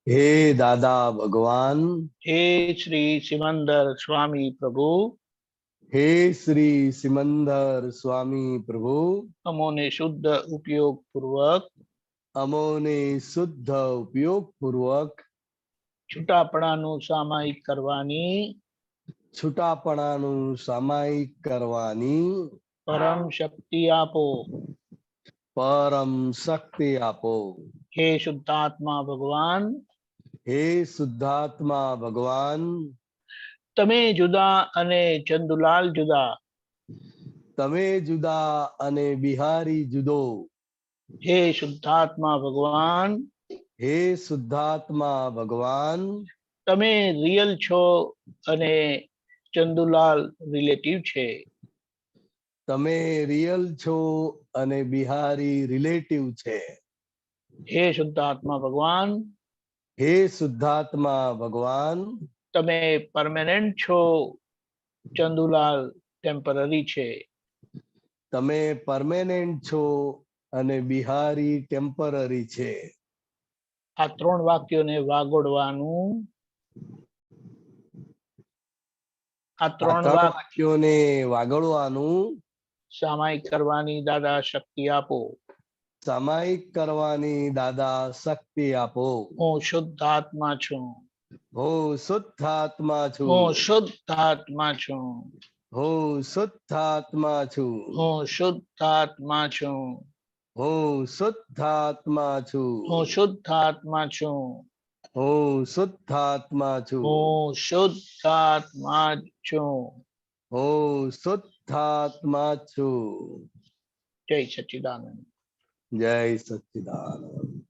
હે દાદા ભગવાન, હે શ્રી સિમંદર સ્વામી પ્રભુ, હે શ્રી સિમંદર સ્વામી પ્રભુ, અમોને શુદ્ધ ઉપયોગ પૂર્વક, અમોને શુદ્ધ ઉપયોગ પૂર્વક છૂટાપણાનું સામાયિક કરવાની, છૂટાપણાનું સામાયિક કરવાની પરમ શક્તિ આપો. પરમ શક્તિ આપો. હે શુદ્ધાત્મા ભગવાન, હે શુદ્ધાત્મા ભગવાન, તમે જુદા અને ચંદુલાલ જુદા. તમે જુદા અને બિહારી જુદો. હે શુદ્ધાત્મા ભગવાન, હે શુદ્ધાત્મા ભગવાન, તમે રિયલ છો અને ચંદુલાલ રિલેટિવ છે. તમે રિયલ છો અને બિહારી રિલેટિવ છે. હે શુદ્ધાત્મા ભગવાન, હે શુદ્ધાત્મા ભગવાન, તમે પરમેનન્ટ છો, ચંદુલાલ ટેમ્પરરી છે. તમે પરમેનન્ટ છો અને બિહારી ટેમ્પરરી છે. આ 3 વાક્યોને વાગોડવાનું. આ 3 વાક્યોને વાગોડવાનું, સામાયિક કરવાની દાદા શક્તિ આપો. સામાયિક કરવાની દાદા શક્તિ આપો. હું શુદ્ધ આત્મા છું. હું શુદ્ધ આત્મા છું. હું શુદ્ધ આત્મા છું. હું શુદ્ધ આત્મા છું. હું શુદ્ધ આત્મા છું. હું શુદ્ધ આત્મા છું. હું શુદ્ધ આત્મા છું. હું શુદ્ધ આત્મા છું. હું શુદ્ધ આત્મા છું. હું શુદ્ધ આત્મા છું. જય સચ્ચિદાનંદ. જય સચ્ચિદાનંદ.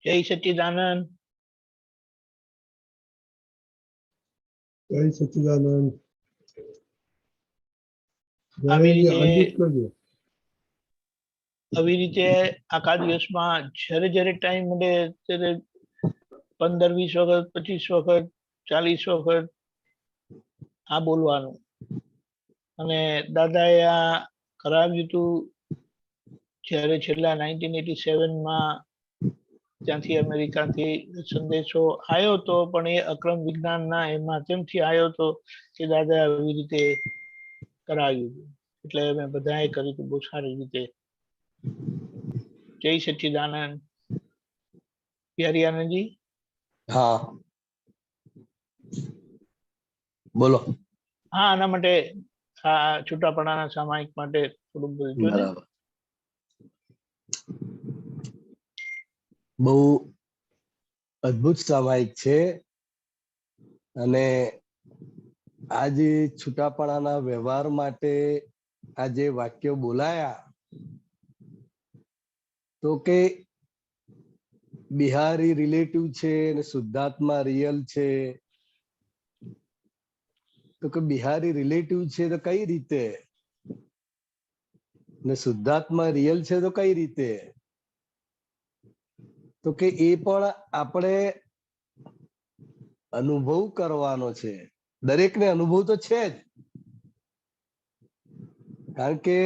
જય સચ્ચિદાનંદ. જય સચ્ચિદાનંદ. આવી જયજી રીતે unmute કરજો. આવી રીતે આખા દિવસમાં જ્યારે જ્યારે ટાઈમ મળે ત્યારે 15-20 વખત 25 વખત 40 વખત આ બોલવાનું. અને દાદાએ આ કરાવ્યું હતું જ્યારે છેલ્લા 1987માં ત્યાંથી અમેરિકાથી સંદેશો આવ્યો હતો, પણ એ અક્રમ વિજ્ઞાનના એ માધ્યમથી આવ્યો હતો કે દાદા આવી રીતે કરાવ્યું હતું. એટલે અમે બધાએ કર્યું હતું બહુ સારી રીતે. જય સચ્ચિદાનંદ. પ્યારી આનંદજી. હા બોલો. હા, આના માટે આ છૂટાપડાના સામાયિક માટે થોડુંક બોલજો ને. બરાબર. બહુ અદ્ભુત સામાયિક છે. અને આ જે છૂટાપડાના વ્યવહાર માટે આ જે વાક્યો બોલાયા, તો કે બિહારી રિલેટિવ છે અને શુદ્ધાત્મા રિયલ છે. તો કે બિહારી રિલેટિવ છે તો કઈ રીતે, ને શુદ્ધાત્મા રિયલ છે તો કઈ રીતે? તો કે એ પણ આપણે અનુભવ કરવાનો છે. દરેકને અનુભવ તો છે જ, કારણ કે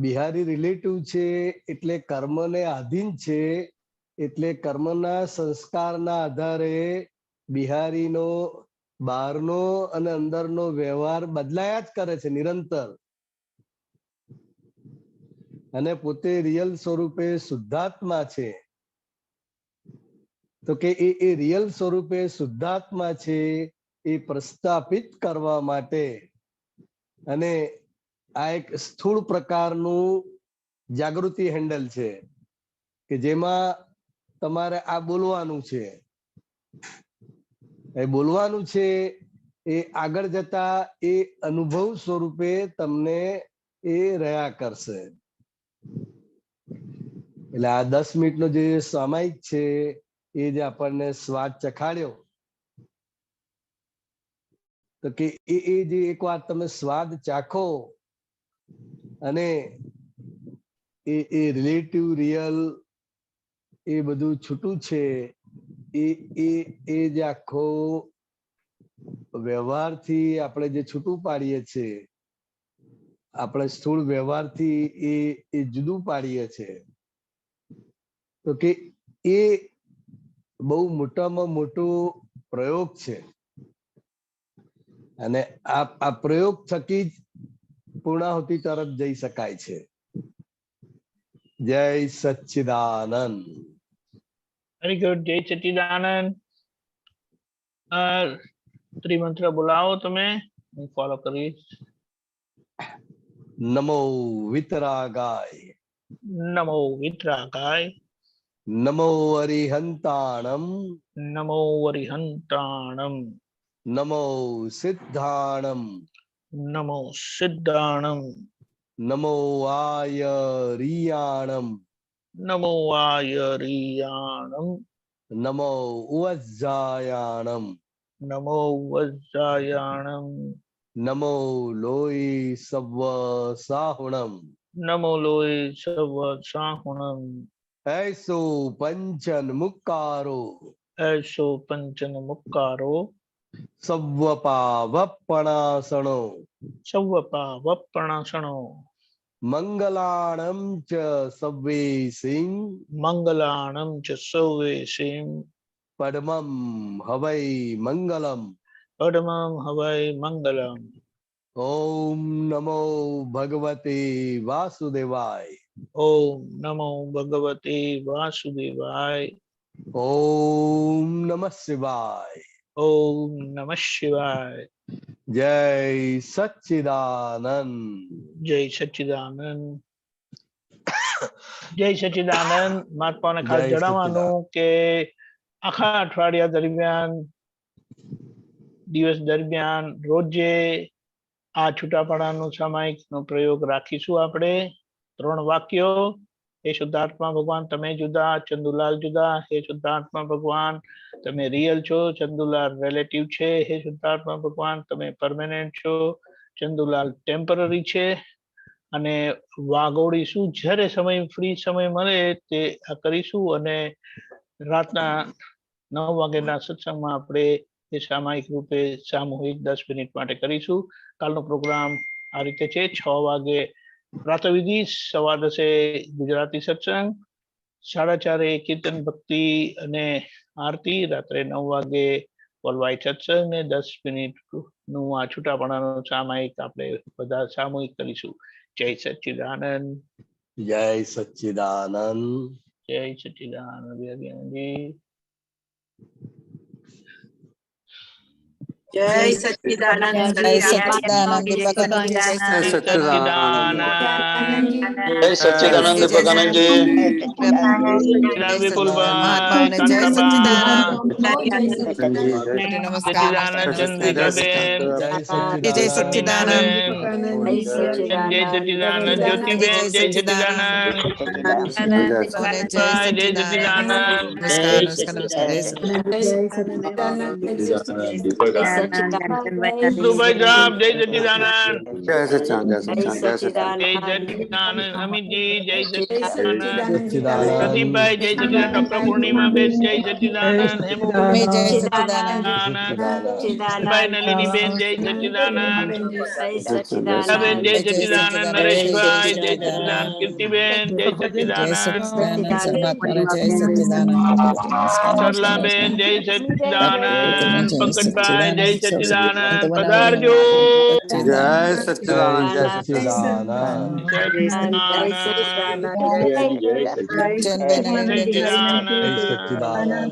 બિહારી રિલેટિવ છે એટલે કર્મને આધીન છે, એટલે કર્મના સંસ્કારના આધારે બિહારીનો બહારનો અને અંદરનો વ્યવહાર બદલાયા જ કરે છે નિરંતર. અને પોતે રિયલ સ્વરૂપે શુદ્ધાત્મા છે. તો કે એ રિયલ સ્વરૂપે શુદ્ધાત્મા છે એ પ્રસ્થાપિત કરવા માટે અને આ એક સ્થૂળ પ્રકારનું જાગૃતિ હેન્ડલ છે કે જેમાં તમારે આ બોલવાનું છે. એ બોલવાનું છે એ આગળ જતા એ અનુભવ સ્વરૂપે તમને એ રહ્યા કરશે. એટલે આ 10 મિનિટનો જે સામાયિક છે એ જે આપણને સ્વાદ ચખાડ્યો, તો કે એ જે એક વાર તમે સ્વાદ ચાખો અને એ રિલેટિવ રિયલ એ બધું છૂટું છે, એ જે આખો વ્યવહારથી આપણે જે છૂટું પાડીએ છીએ, આપણે સ્થૂળ વ્યવહારથી એ જુદું પાડીએ છીએ, તો કે એ બહુ મોટામાં મોટો પ્રયોગ છે. અને આ પ્રયોગ થકી જ પૂર્ણાહુતિ તરફ જઈ શકાય છે. જય સચ્ચિદાનંદ. Very good. જય સચ્ચિદાનંદ. ત્રિમંત્ર બોલાવો તમે, હું ફોલો કરીશ. નમો વિતરાગાય. નમો વિતરાગાય. નમો અરિહંતાણમ. નમો અરિહંતાણમ. નમો સિદ્ધાણમ. નમો સિદ્ધાણમ. નમો આયરિયાણમ. નમો આયરિયાણમ. નમો ઉવજ્જાયાણમ. નમો વજ્જાયાણમ. નમો લોય સવ્વ સાહુણમ. નમો લોય સવ સાહુણમ. એસો પંચન મુક્કારો. એસો પંચન મુક્કારો. સવ્વપા વપણાસણો. સવ્વપા વપણાસણો. મંગલાણમ ચ સવ્વે સિંહ. મંગલાણમ ચ સૌવે સિંહ. પડમમ હવૈ મંગલમ. પડમમ હવૈ મંગલમ. ઓમ નમો ભગવતે વાસુદેવાય. ઓમ નમો ભગવતે વાસુદેવાય. ઓમ નમઃ શિવાય. ઓમ નમઃ શિવાય. જય સચ્ચિદાનંદ. જય સચ્ચિદાનંદ. જય સચ્ચિદાનંદ. મહાત્માને ખાસ જય જણાવવાનું કે આખા અઠવાડિયા દરમિયાન દિવસ દરમિયાન રોજે આ છૂટાપડાનો સામાયિકનો પ્રયોગ રાખીશું આપણે. 3 વાક્યો हे शुद्धात्मा भगवान तमे जुदा, चंदुलाल जुदा। हे शुद्धात्मा भगवान तमे रियल छो, चंदुलाल रिलेटिव छे। हे शुद्धात्मा भगवान तमे परमानेंट छो, चंदुलाल टेम्पररी छे। અને વાગોડીશું જ્યારે સમય ફ્રી સમય મળે તે આ કરીશું અને રાતના 9 વાગ્યાના સત્સંગમાં આપણે એ સામાયિક રૂપે સામૂહિક 10 મિનિટ માટે કરીશું. કાલનો પ્રોગ્રામ આ રીતે છે. 6 વાગે પ્રાતઃવિધિ, 10:15 ગુજરાતી સત્સંગ, 4:30 કીર્તન ભક્તિ અને આરતી, રાત્રે 9 વાગે વર્લ્ડવાઇડ સત્સંગ ને 10 મિનિટનું આ છૂટાપણાનો સામાયિક આપણે બધા સામૂહિક કરીશું. जय सच्चिदानंद, जय सच्चिदानंद, जय सच्चिदानंद जी, जय सच्चिदानंद, जय सच्चिदानंद, जय सच्चिदानंद, जय सच्चिदानंद भगवान जी, महात्माओं ने जय सच्चिदानंद, सच्चिदानंद चंद्रिका बेन, जय सच्चिदानंद, जय सच्चिदानंद ज्योति बेन, जय सच्चिदानंद, जय सच्चिदानंद, भाई साहब जय सच्चिदानंद, जय सच्चिदानंद, जय सच्चिदानंद, जय सच्चिदानंद अमित जी, जय सच्चिदानंद प्रदीप भाई, जय सच्चिदानंद डॉक्टर पूर्णिमा बेन, जय सच्चिदानंद हेमू जय सच्चिदानंद, भाई नलिनी बेन, जय सच्चिदानंद बेन, जय सच्चिदानंद नरेश भाई, जय सच्चिदानंद कीर्ति बेन, जय सच्चिदानंद जय सच्चिदानंद, सरला बेन, जय सच्चिदानंद पंकज भाई, जय सच्चिदानंद पधारजो, जय सच्चिदानंद, जय सच्चिदानंद, सच्चिदानंद,